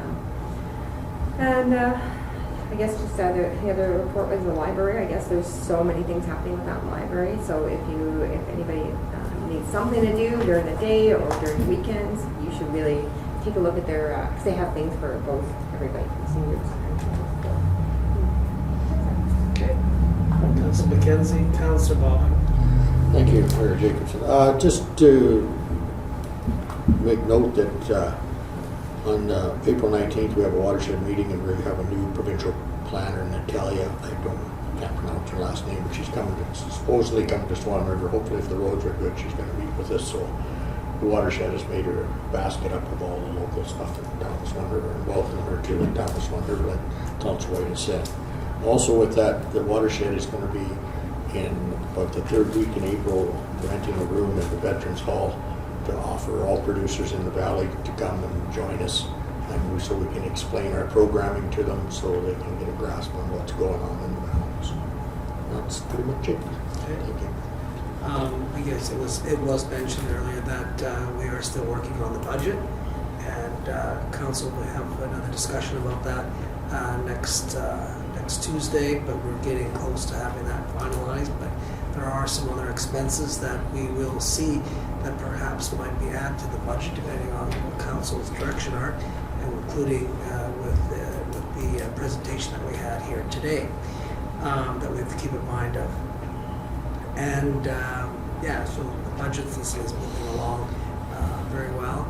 And I guess just the other report was the library. I guess there's so many things happening with that library. So if anybody needs something to do during the day or during weekends, you should really take a look at their, because they have things for both everybody, seniors and Okay. Councillor McKenzie, Councillor Bobick. Thank you, Mayor Jacobson. Just to make note that on April 19th we have a watershed meeting and we have a new provincial planner, Natalia. I can't pronounce her last name, but she's supposedly coming to Swan River. Hopefully, if the roads are good, she's going to meet with us. So the watershed has made her a basket up of all the local stuff in town of Swan River and welcome her to the town of Swan River, like Councillor Whyte has said. Also, with that, the watershed is going to be in about the third week in April, renting a room at the Veterans Hall to offer all producers in the valley to come and join us, and so we can explain our programming to them so they can get a grasp on what's going on in the valley. So that's pretty much it. Thank you. I guess it was mentioned earlier that we are still working on the budget, and council will have another discussion about that next Tuesday, but we're getting close to having that finalized. But there are some other expenses that we will see that perhaps might be added to the budget depending on what council's direction are, and including with the presentation that we had here today that we have to keep in mind of. And so the budget is moving along very well.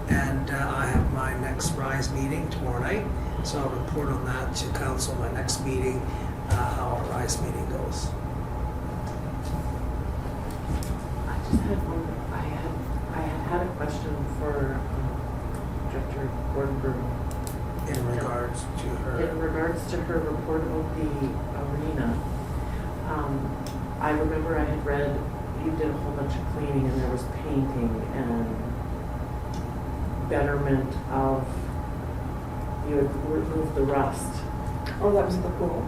And I have my next RISE meeting tomorrow night, so I'll report on that to council my next meeting, how our RISE meeting goes. I just had one. I had a question for Director Gordon-Broome. In regards to her. In regards to her report about the arena. I remember I had read you did a whole bunch of cleaning and there was painting and betterment of, you had removed the rust. Oh, that was the pool.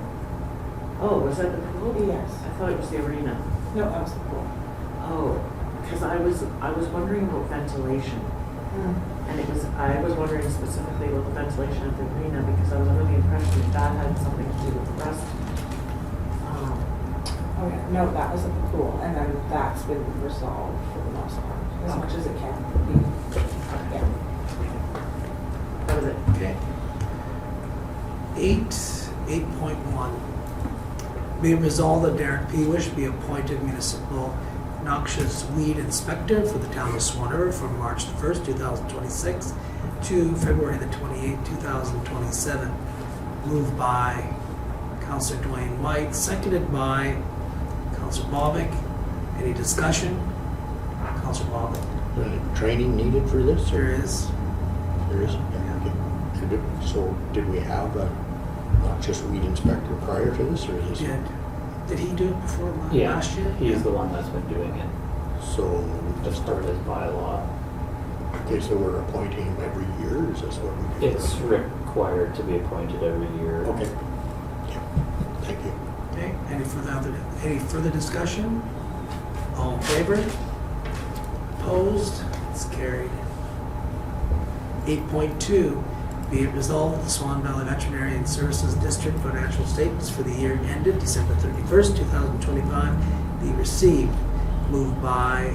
Oh, was that the pool? Yes. I thought it was the arena. No, that was the pool. Oh, because I was wondering about ventilation. And I was wondering specifically about the ventilation of the arena because I was under the impression that had something to do with the rust. Oh yeah, no, that was at the pool, and then that's been resolved for the most part, as much as it can be. Yeah. 8.1. Be it resolved that Darren Peewish be appointed municipal noxious weed inspector for the town of Swan River from March the 1st, 2026 to February the 28th, 2027. Moved by Councillor Duane Whyte, seconded by Councillor Bobick. Any discussion? Councillor Bobick. Is there any training needed for this? or- There is. There is? Okay. So did we have a noxious weed inspector prior to this, or is this? Did he do it before Yeah, last year? he's the one that's been doing it So as part of his bylaw. okay, so we're appointing him every year, or is this what we do? It's required to be appointed every year. Okay. Yeah. Thank you. Okay, any further discussion? All in favor? Opposed? It's carried. 8.2, be it resolved that the Swan Valley Veterinary Services District financial statements for the year ended December 31st, 2025 be received. Moved by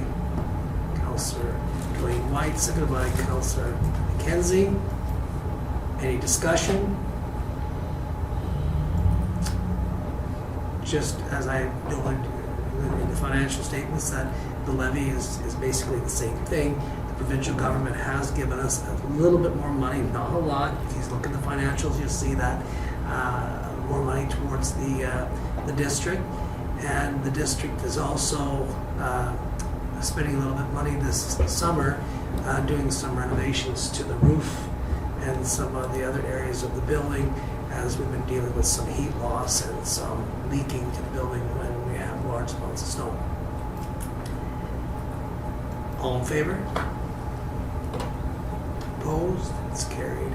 Councillor Duane Whyte, seconded by Councillor McKenzie. Any discussion? Just as I noted in the financial statements, that the levy is basically the same thing. The provincial government has given us a little bit more money, not a lot. If you look at the financials, you'll see that more money towards the district. And the district is also spending a little bit of money this summer doing some renovations to the roof and some of the other areas of the building, as we've been dealing with some heat loss and some leaking to the building when we have large amounts of snow. All in favor? Opposed? It's carried.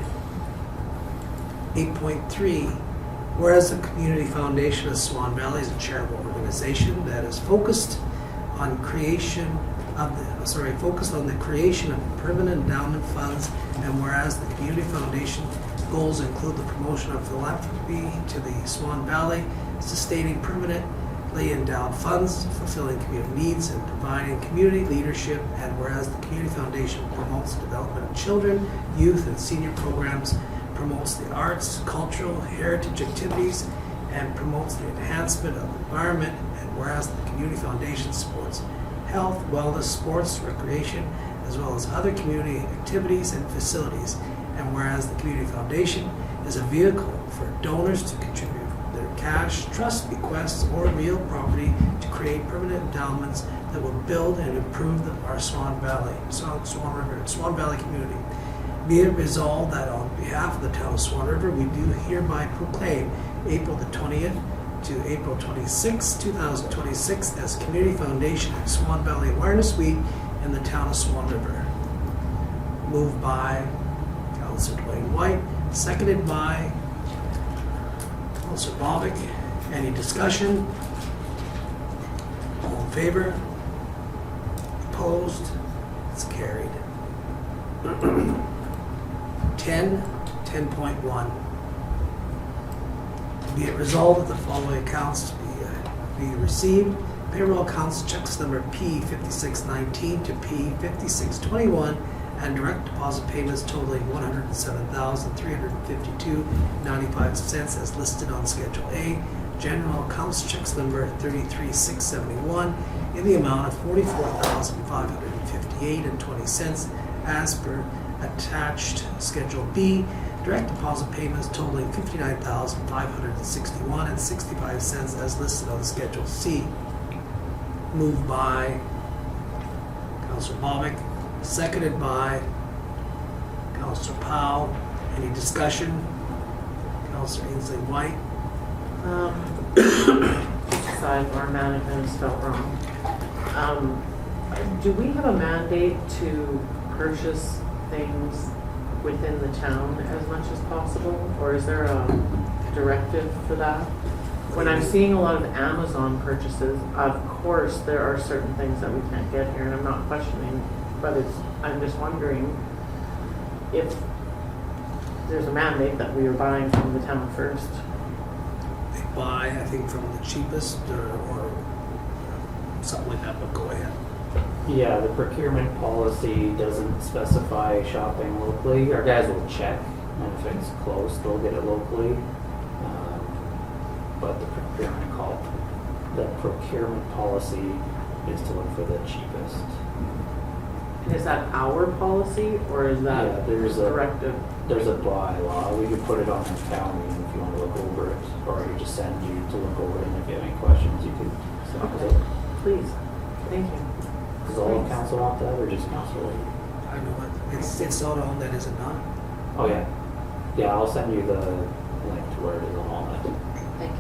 8.3, whereas the Community Foundation of Swan Valley is a charitable organization that is focused on the creation of permanent endowment funds, and whereas the Community Foundation goals include the promotion of philanthropy to the Swan Valley, sustaining permanently endowed funds, fulfilling community needs, and providing community leadership, and whereas the Community Foundation promotes the development of children, youth, and senior programs, promotes the arts, cultural, heritage activities, and promotes the enhancement of the environment, and whereas the Community Foundation supports health, wellness, sports, recreation, as well as other community activities and facilities, and whereas the Community Foundation is a vehicle for donors to contribute their cash, trust, bequests, or real property to create permanent endowments that will build and improve our Swan Valley community. Be it resolved that on behalf of the town of Swan River, we do hereby proclaim April the 20th to April 26, 2026 as Community Foundation Swan Valley Awareness Week in the town of Swan River. Moved by Councillor Duane Whyte, seconded by Councillor Bobick. Any discussion? All in favor? Opposed? It's carried. 10.1. Be it resolved that the following accounts be received. Payroll accounts checks number P5619 to P5621 and direct deposit payments totaling $107,352.95 as listed on Schedule A. General accounts checks number 33671 in the amount of $44,558.20 as per attached Schedule B. Direct deposit payments totaling $59,561.65 as listed on Schedule C. Moved by Councillor Bobick, seconded by Councillor Powell. Any discussion? Councillor Ainslie Whyte. Sidebar management is spelled wrong. Do we have a mandate to purchase things within the town as much as possible, or is there a directive for that? When I'm seeing a lot of Amazon purchases, of course there are certain things that we can't get here, and I'm not questioning, but I'm just wondering if there's a mandate that we are buying from the town first. They buy, I think, from the cheapest or something like that, but go ahead. Yeah, the procurement policy doesn't specify shopping locally. Our guys will check And if it's close, they'll get it locally. But the procurement policy is to look for the cheapest. And is that our policy or is that Yeah, there's a directive? There's a bylaw. We could put it on the county if you want to look over it, or I could just send you to look over it, and if you have any questions, you could send it. Okay, please, thank you. Does all of council want that, or just council? I know what, it's not on that, is it not? Oh, yeah. Yeah, I'll send you the link to where it is on all that. Thank you.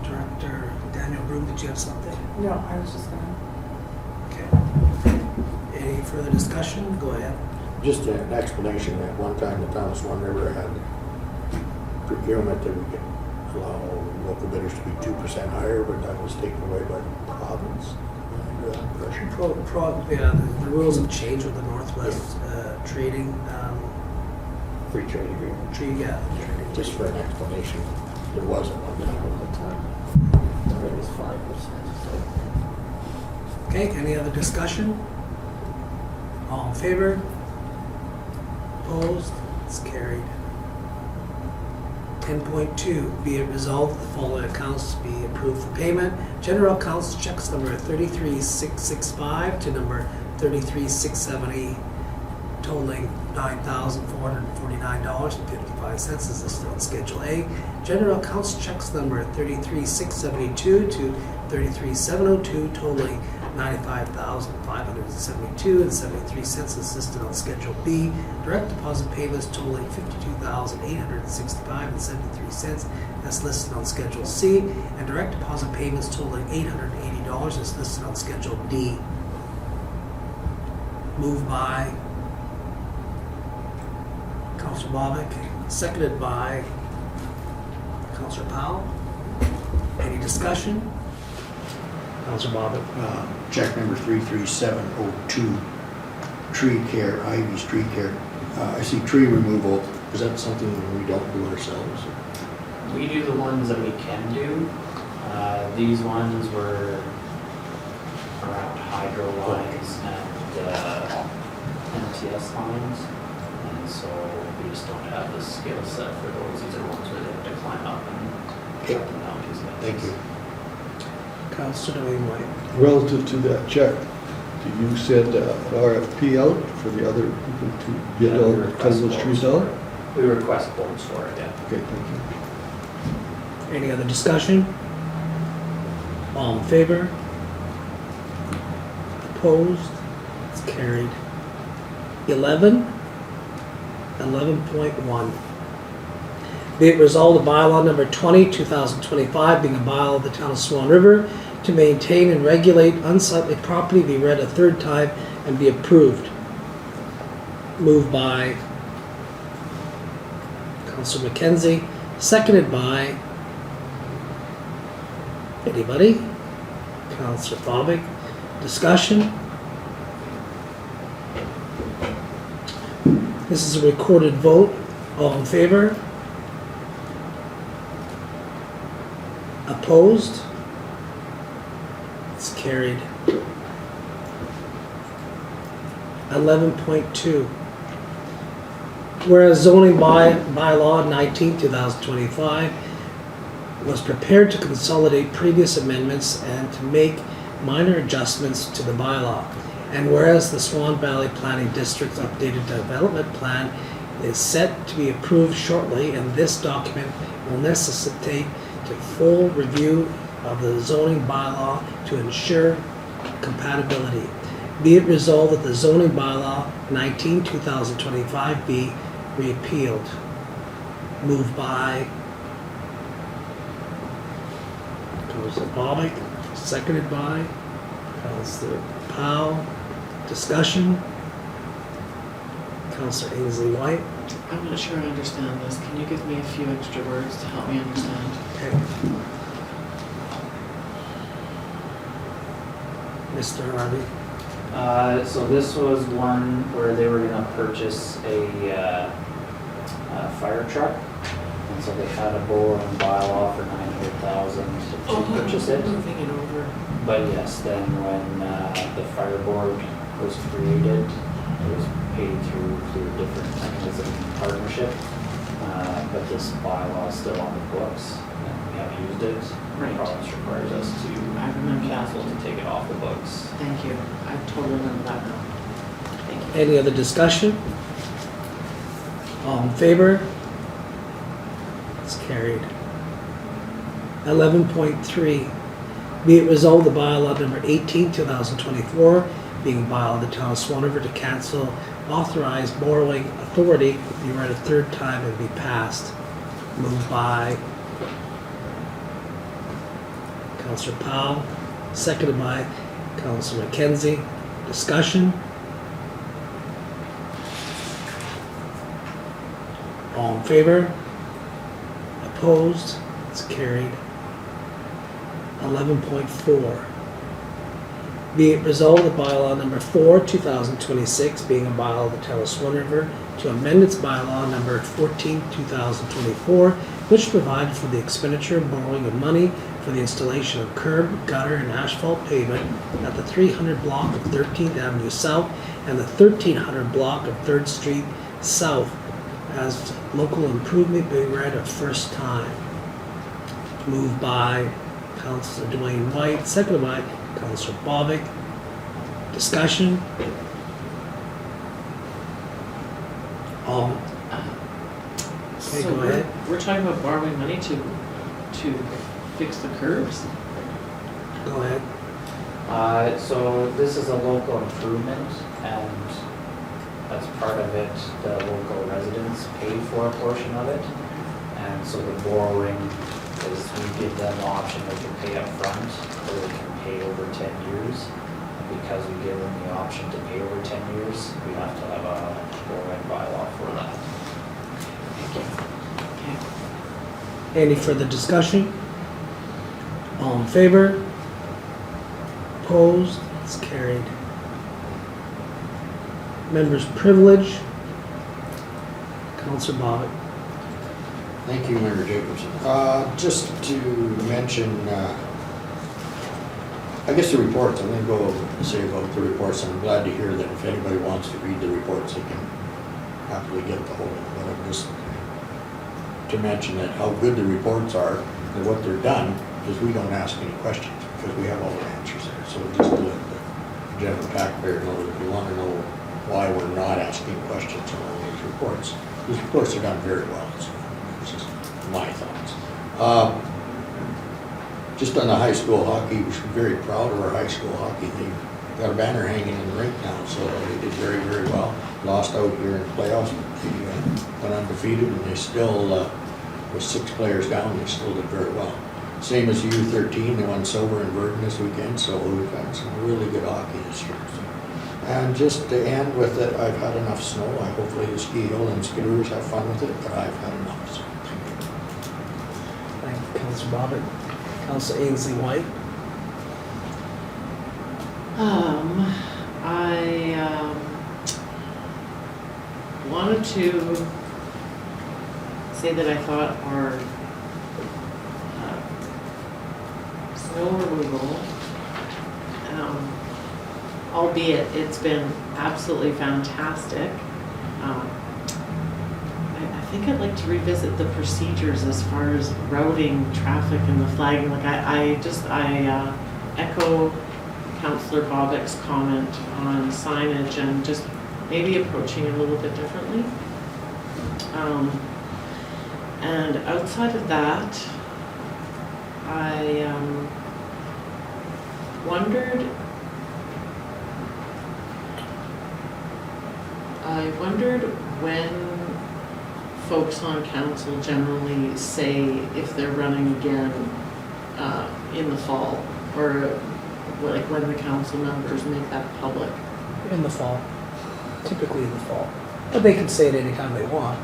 Director Daniel Broome, did you have something? No, I was just gonna. Okay. Any further discussion? Go ahead. Just an explanation, at one time the town of Swan River had procurement that we could allow local bidders to be 2% higher, but that was taken away by the province. Under that impression. Yeah, the rules have changed with the Northwest trading, Free trade agreement. trading. Just for an explanation, there was at one time. It was 5%. Okay, any other discussion? All in favor? Opposed? It's carried. 10.2, be it resolved that the following accounts be approved for payment. General accounts checks number 33665 to number 33670 totaling $9,449.55 is listed on Schedule A. General accounts checks number 33672 to 33702 totaling $95,572.73 is listed on Schedule B. Direct deposit payments totaling $52,865.73 that's listed on Schedule C. And direct deposit payments totaling $880 is listed on Schedule D. Moved by Councillor Bobick, seconded by Councillor Powell. Any discussion? Councillor Bobick. Check number 33702, tree care, Ivy's tree care. I see tree removal. Is that something we don't do ourselves? We do the ones that we can do. These ones were around hydro lines and MTS lines. And so we just don't have the skill set for those. These are ones where they have to climb up and cut them down. Thank you. Councillor Whyte. Relative to that check, do you send an RFP out for the other people to bid Yeah, we on request cutting those quotes trees for down? it. We request quotes for it, yeah. Okay, thank you. Any other discussion? All in favor? Opposed? It's carried. 11.1. Be it resolved, the bylaw number 20, 2025, being a bylaw of the town of Swan River to maintain and regulate unsightly property be read a third time and be approved. Moved by Councillor McKenzie, seconded by anybody? Councillor Bobick. Discussion? This is a recorded vote. All in favor? Opposed? It's carried. 11.2. Whereas zoning bylaw 19, 2025 was prepared to consolidate previous amendments and to make minor adjustments to the bylaw. And whereas the Swan Valley Planning District's updated development plan is set to be approved shortly, and this document will necessitate a full review of the zoning bylaw to ensure compatibility. Be it resolved that the zoning bylaw 19, 2025 be repealed. Moved by Councillor Bobick, seconded by Councillor Powell. Discussion? Councillor Ainslie Whyte. I'm not sure I understand this. Can you give me a few extra words to help me understand? Okay. Mr. Harvey. So this was one where they were gonna purchase a fire truck. And so they had a borrowing bylaw for $900,000 to purchase it. Moving it over. But yes, then when the fire board was created, it was paid through a different mechanism partnership. But this bylaw is still on the books, and we haven't used it. Right. The province requires us I remember to that. cancel to take it off the books. Thank you. I totally remember that now. Thank you. Any other discussion? All in favor? It's carried. 11.3, be it resolved the bylaw number 18, 2024, being a bylaw of the town of Swan River to cancel authorized borrowing authority, be read a third time and be passed. Moved by Councillor Powell, seconded by Councillor McKenzie. Discussion? All in favor? Opposed? It's carried. 11.4. Be it resolved that bylaw number 4, 2026, being a bylaw of the town of Swan River, to amend its bylaw number 14, 2024, which provided for the expenditure and borrowing of money for the installation of curb, gutter, and asphalt pavement at the 300 block of 13th Avenue South and the 1300 block of 3rd Street South as local improvement being read a first time. Moved by Councillor Duane Whyte, seconded by Councillor Bobick. Discussion? All. Okay, So go ahead. we're talking about borrowing money to fix the curbs? Go ahead. So this is a local improvement, and as part of it, the local residents pay for a portion of it. And so the borrowing is, we give them the option, they can pay up front, or they can pay over 10 years. And because we give them the option to pay over 10 years, we have to have a borrowing bylaw for that. Any further discussion? All in favor? Opposed? It's carried. Members' privilege. Councillor Bobick. Thank you, Member Jacobson. Just to mention, I guess the reports, I'm going to go and say about the reports. I'm glad to hear that if anybody wants to read the reports, they can happily get the whole. But I'm just to mention that how good the reports are and what they're done, because we don't ask any questions because we have all the answers there. So just to let the general taxpayer know that if you want to know why we're not asking questions on these reports are done very well. So it's just my thoughts. Just on the high school hockey, we're very proud of our high school hockey. They got a banner hanging in the rink now, so they did very, very well. Lost out here in the playoffs, they went undefeated, and they still, with 6 players down, they still did very well. Same as U13, they won silver in Verdun this weekend, so we've had some really good hockey this year. And just to end with it, I've had enough snow. Hopefully the ski hill and skidoers have fun with it, but I've had enough. So Thank you, Councillor Bobick. Councillor Ainslie Whyte. I wanted to say that I thought our snow removal, albeit it's been absolutely fantastic, I think I'd like to revisit the procedures as far as routing traffic and the flagging. Like I echo Councillor Bobick's comment on signage and just maybe approaching it a little bit differently. And outside of that, I wondered when folks on council generally say if they're running again in the fall, or like when the council members make that public. In the fall, typically in the fall. But they can say it anytime they want.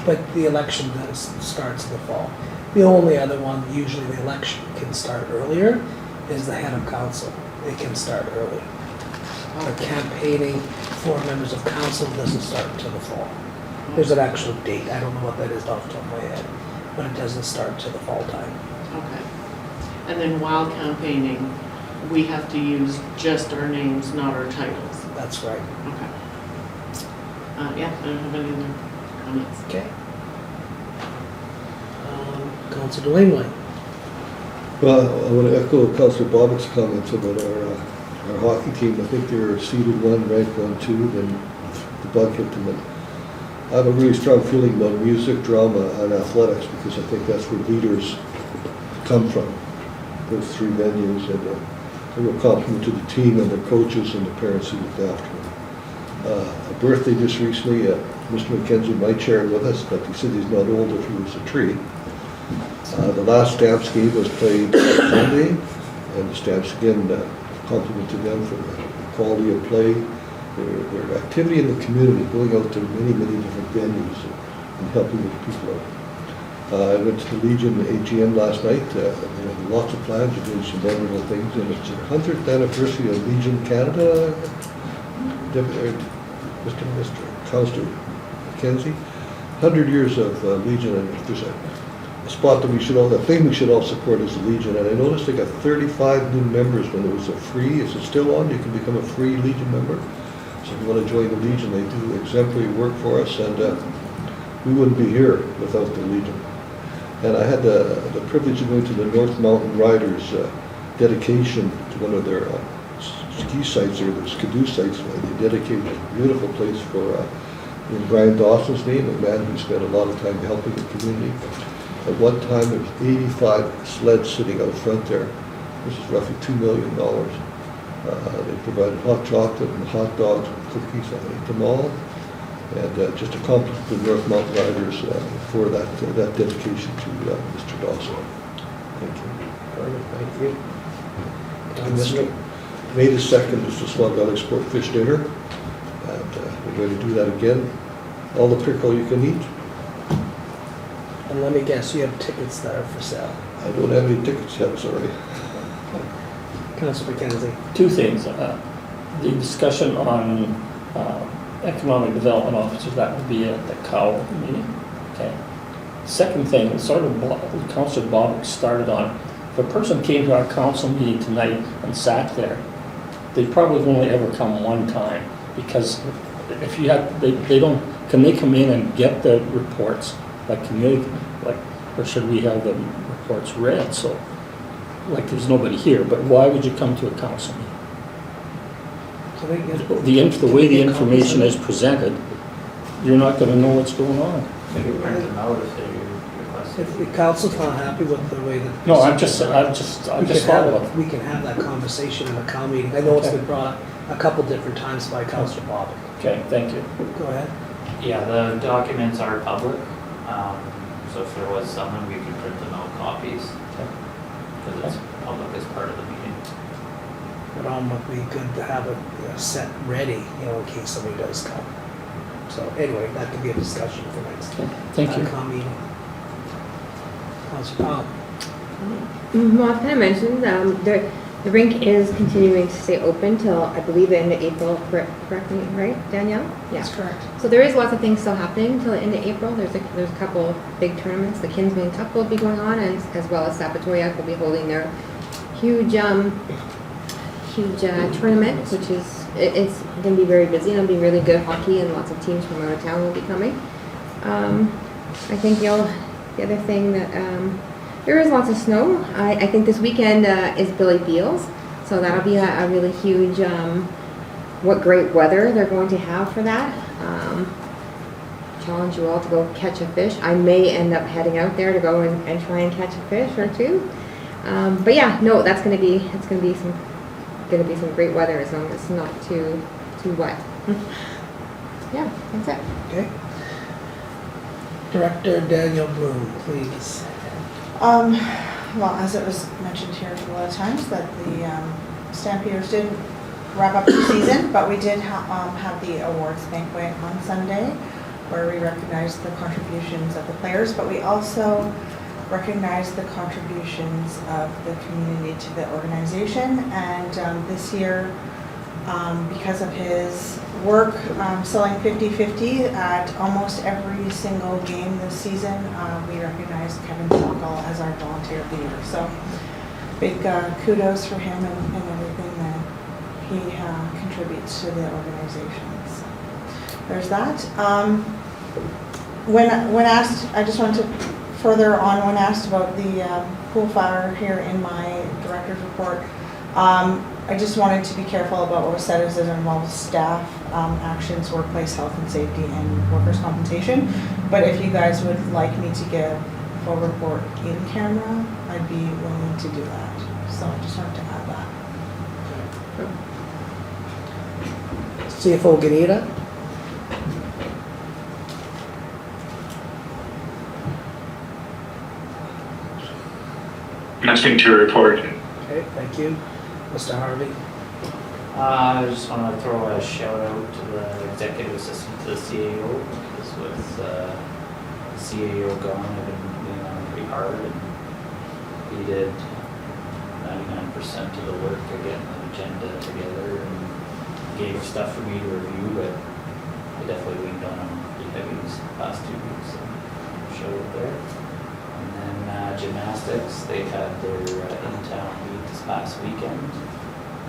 But the election starts in the fall. The only other one, usually the election can start earlier, is the head of council. They can start early. But campaigning for members of council doesn't start until the fall. There's an actual date. I don't know what that is off the top of my head, but it doesn't start until the fall time. Okay. And then while campaigning, we have to use just our names, not our titles. That's right. Okay. Yeah, I don't have any other comments. Okay. Councillor Duane White. Well, I want to echo Councillor Bobick's comments about our hockey team. I think they're seeded 1, ranked 1, 2, then the bug hit them. And I have a really strong feeling about music, drama, and athletics because I think that's where leaders come from, those 3 venues. And a real compliment to the team and their coaches and the parents who looked after them. A birthday just recently, Mr. McKenzie might share it with us, but he said he's not old if he was a tree. The last Stamps game was played Sunday, and the Stamps again compliment to them for the quality of play, their activity in the community, going out to many, many different venues and helping the people out. I went to the Legion AGM last night. They have lots of plans, they're doing some wonderful things, and it's their 100th anniversary of Legion Canada. Mr. Councillor McKenzie, 100 years of Legion, and if there's a spot that we should all, the thing we should all support is the Legion. And I noticed they got 35 new members when it was a free. Is it still on? You can become a free Legion member. So if you want to join the Legion, they do exemplary work for us, and we wouldn't be here without the Legion. And I had the privilege of going to the North Mountain Riders dedication to one of their ski sites or their skidoo sites. They dedicated a beautiful place for in Brian Dawson's name, a man who spent a lot of time helping the community. At one time, there was 85 sleds sitting out front there. This is roughly $2 million. They provided hot chocolate and hot dogs and cookies. I ate them all. And just a compliment to the North Mountain Riders for that dedication to Mr. Dawson. Thank you. Thank you. And Mr. May the 2nd is the Swan Valley Sport Fish Dinner. And we're going to do that again. All the pickle you can eat. And let me guess, you have tickets that are for sale. I don't have any tickets yet, sorry. Councillor McKenzie. 2 things. The discussion on economic development officers, that would be at the Powell meeting. Okay. Second thing, sort of Councillor Bobick started on, if a person came to our council meeting tonight and sat there, they'd probably only ever come one time, because if you have, they don't, can they come in and get the reports, like or should we have the reports read? So, like there's nobody here, but why would you come to a council meeting? So they get, The way the information is presented, you're not going to know what's going on. Maybe print them out if they request it. if the council's not happy with the way that. No, I'm just following. We can have that conversation in a cow meeting. I know it's been brought up a couple different times by Councillor Bobick. Okay, thank you. Go ahead. Yeah, the documents are public, so if there was someone, we could print them out copies, because it's public as part of the meeting. It would be good to have it set ready, in case somebody does come. So anyway, that could be a discussion for next Thank you. cow meeting. Councillor Powell. Well, I've kind of mentioned, the rink is continuing to stay open till, I believe, the end of April, correct me, right, Danielle? Yeah. That's correct. So there is lots of things still happening till the end of April. There's a couple big tournaments. The Kinsman Cup will be going on, and as well as Sapatoyak will be holding their huge tournament, which is, it's going to be very busy, and it'll be really good hockey, and lots of teams from out of town will be coming. I think the other thing that, there is lots of snow. I think this weekend is Billy Beals, so that'll be a really huge, what great weather they're going to have for that. Challenge you all to go catch a fish. I may end up heading out there to go and try and catch a fish or two. But yeah, no, it's going to be some great weather as long as it's not too wet. Yeah, that's it. Okay. Director Danielle Bloom, please. Well, as it was mentioned here a lot of times, that the Stampeders did wrap up the season, but we did have the awards banquet on Sunday, where we recognized the contributions of the players, but we also recognized the contributions of the community to the organization. And this year, because of his work selling 50-50 at almost every single game this season, we recognized Kevin Sokol as our volunteer of the year. So big kudos for him and everything that he contributes to the organization. So there's that. When asked, I just wanted to further on, when asked about the pool fire here in my director's report, I just wanted to be careful about what was said as it involves staff actions, workplace health and safety, and workers' compensation. But if you guys would like me to give a full report in camera, I'd be willing to do that. So I just wanted to add that. CFO Gnida? Nothing to report. Okay, thank you. Mr. Harvey? I just want to throw a shout out to the executive assistant to the CAO, because with CAO gone, I've been leaning on him pretty hard, and he did 99% of the work of getting an agenda together and gave stuff for me to review, but I definitely leaned on him pretty heavy these past 2 weeks, and show up there. And then gymnastics, they had their in-town meet this past weekend.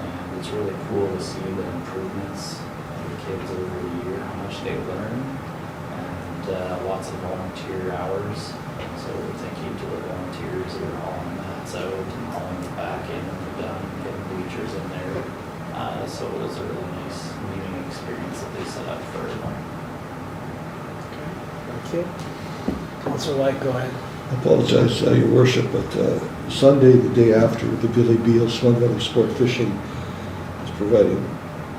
And it's really cool to see the improvements of the kids over the year, how much they learn, and lots of volunteer hours. So thank you to the volunteers that are hauling mats out and hauling it back in when they're done, getting bleachers in there. So it was a really nice meeting experience that they set up for everyone. Thank you. Councillor Whyte, go ahead. I apologize, Your Worship, but Sunday, the day after, the Billy Beal Swan Valley Sport Fishing is providing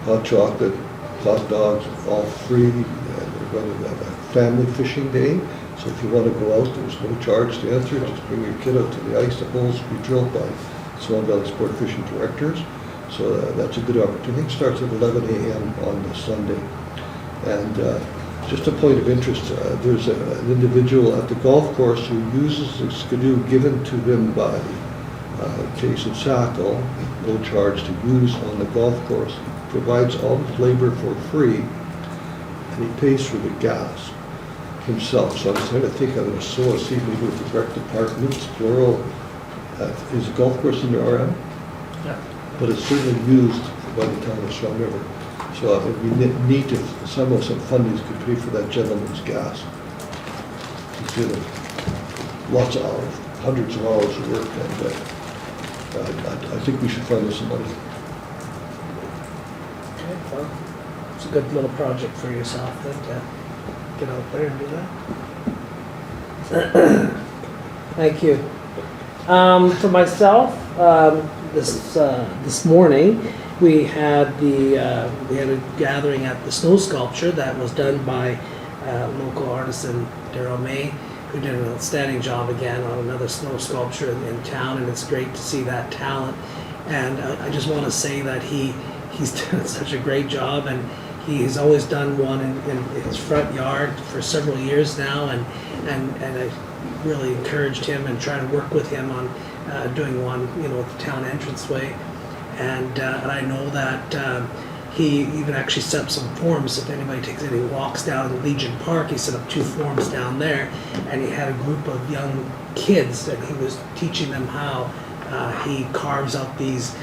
hot chocolate, hot dogs, all free, and they're going to have a family fishing day. So if you want to go out, there's no charge to enter. Just bring your kid out to the ice. The holes will be drilled by Swan Valley Sport Fishing directors. So that's a good opportunity. I think it starts at 11 a.m. on the Sunday. And just a point of interest, there's an individual at the golf course who uses a skidoo given to him by Case and Sackle, no charge to use on the golf course. He provides all his labor for free, and he pays for the gas himself. So I was trying to think, I'm going to sow a seed maybe with the rec departments, plural. Is the golf course in the RM? Yeah. But it's certainly used by the town of Swan River. So it would be neat if some fundings could pay for that gentleman's gas. He's doing lots of hours, hundreds of hours of work, and I think we should find some money. Okay, well, it's a good little project for yourself then to get out there and do that. Thank you. For myself, this morning, we had a gathering at the snow sculpture that was done by local artisan Darren, who did an outstanding job again on another snow sculpture in town, and it's great to see that talent. And I just want to say that he's done such a great job, and he's always done one in his front yard for several years now, and I really encouraged him and tried to work with him on doing one, at the town entranceway. And I know that he even actually set up some forms. If anybody takes any walks down Legion Park, he set up 2 forms down there, and he had a group of young kids, and he was teaching them how he carves out these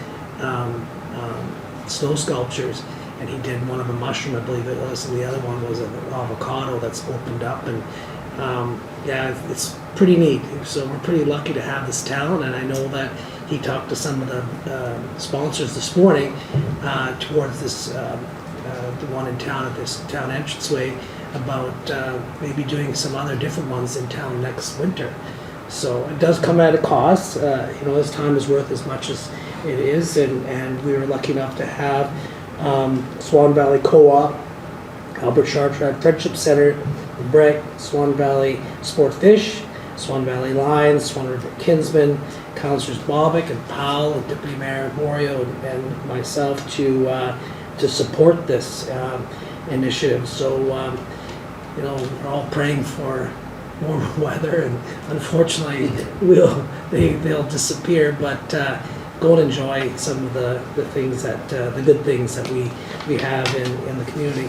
snow sculptures. And he did one of a mushroom, I believe it was, and the other one was an avocado that's opened up. And it's pretty neat. So we're pretty lucky to have this talent, and I know that he talked to some of the sponsors this morning towards this, the one in town at this town entranceway, about maybe doing some other different ones in town next winter. So it does come at a cost. His time is worth as much as it is, and we were lucky enough to have Swan Valley Co-op, Albert Chartrand Friendship Center, Breck, Swan Valley Sport Fish, Swan Valley Lions, Swan River Kinsmen, Councillors Bobick and Powell, and Deputy Mayor Moriaux, and myself to support this initiative. So, we're all praying for warmer weather, and unfortunately, they'll disappear. But go and enjoy some of the things that the good things that we have in the community.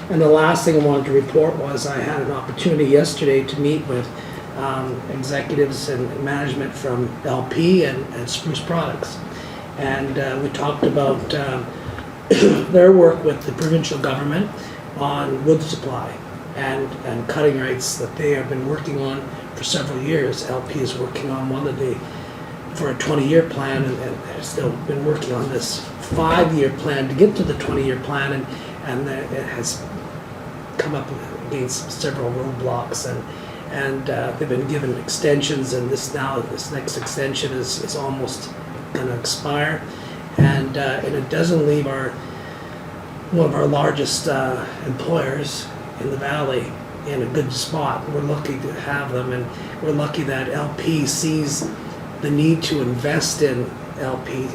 And the last thing I wanted to report was I had an opportunity yesterday to meet with executives and management from LP and Spruce Products. And we talked about their work with the provincial government on wood supply and cutting rates that they have been working on for several years. LP is working on one that for a 20-year plan, and they've still been working on this 5-year plan to get to the 20-year plan, and it has come up against several roadblocks, and they've been given extensions, and this next extension is almost going to expire, and it doesn't leave one of our largest employers in the valley in a good spot. We're lucky to have them, and we're lucky that LP sees the need to invest in LP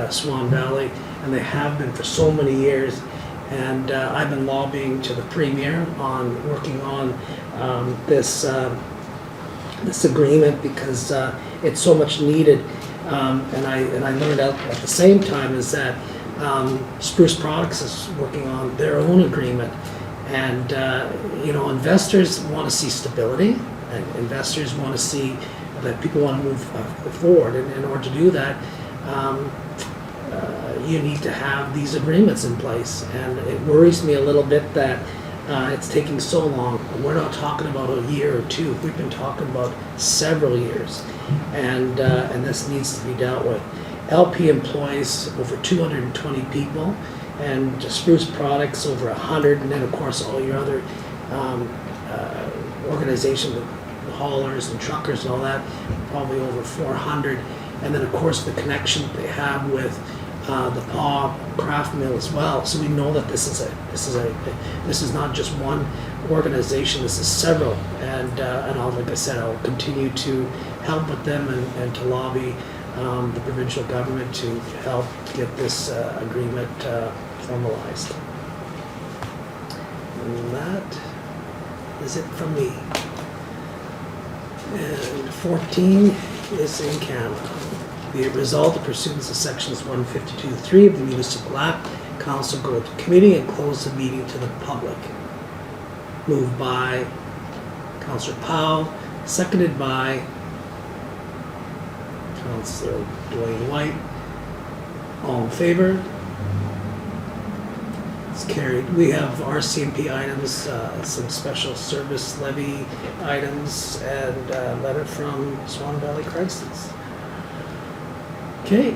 Swan Valley, and they have been for so many years. And I've been lobbying to the Premier on working on this agreement because it's so much needed. And I learned out at the same time is that Spruce Products is working on their own agreement. And investors want to see stability, and investors want to see that people want to move forward. And in order to do that, you need to have these agreements in place. And it worries me a little bit that it's taking so long. We're not talking about a year or two. We've been talking about several years, and this needs to be dealt with. LP employs over 220 people, and Spruce Products over 100, and then of course all your other organizations, the haulers and truckers and all that, probably over 400. And then of course the connection that they have with the Paw craft mill as well. So we know that this is not just one organization. This is several, and like I said, I'll continue to help with them and to lobby the provincial government to help get this agreement formalized. And that is it from me. And 14 is in camera. Be it resolved to pursuant to sections 152(3) of the Municipal Act, Council go to committee and close the meeting to the public. Moved by Councillor Powell, seconded by Councillor Duane Whyte. All in favor? It's carried. We have RCMP items, some special service levy items, and a letter from Swan Valley Crisis. Okay.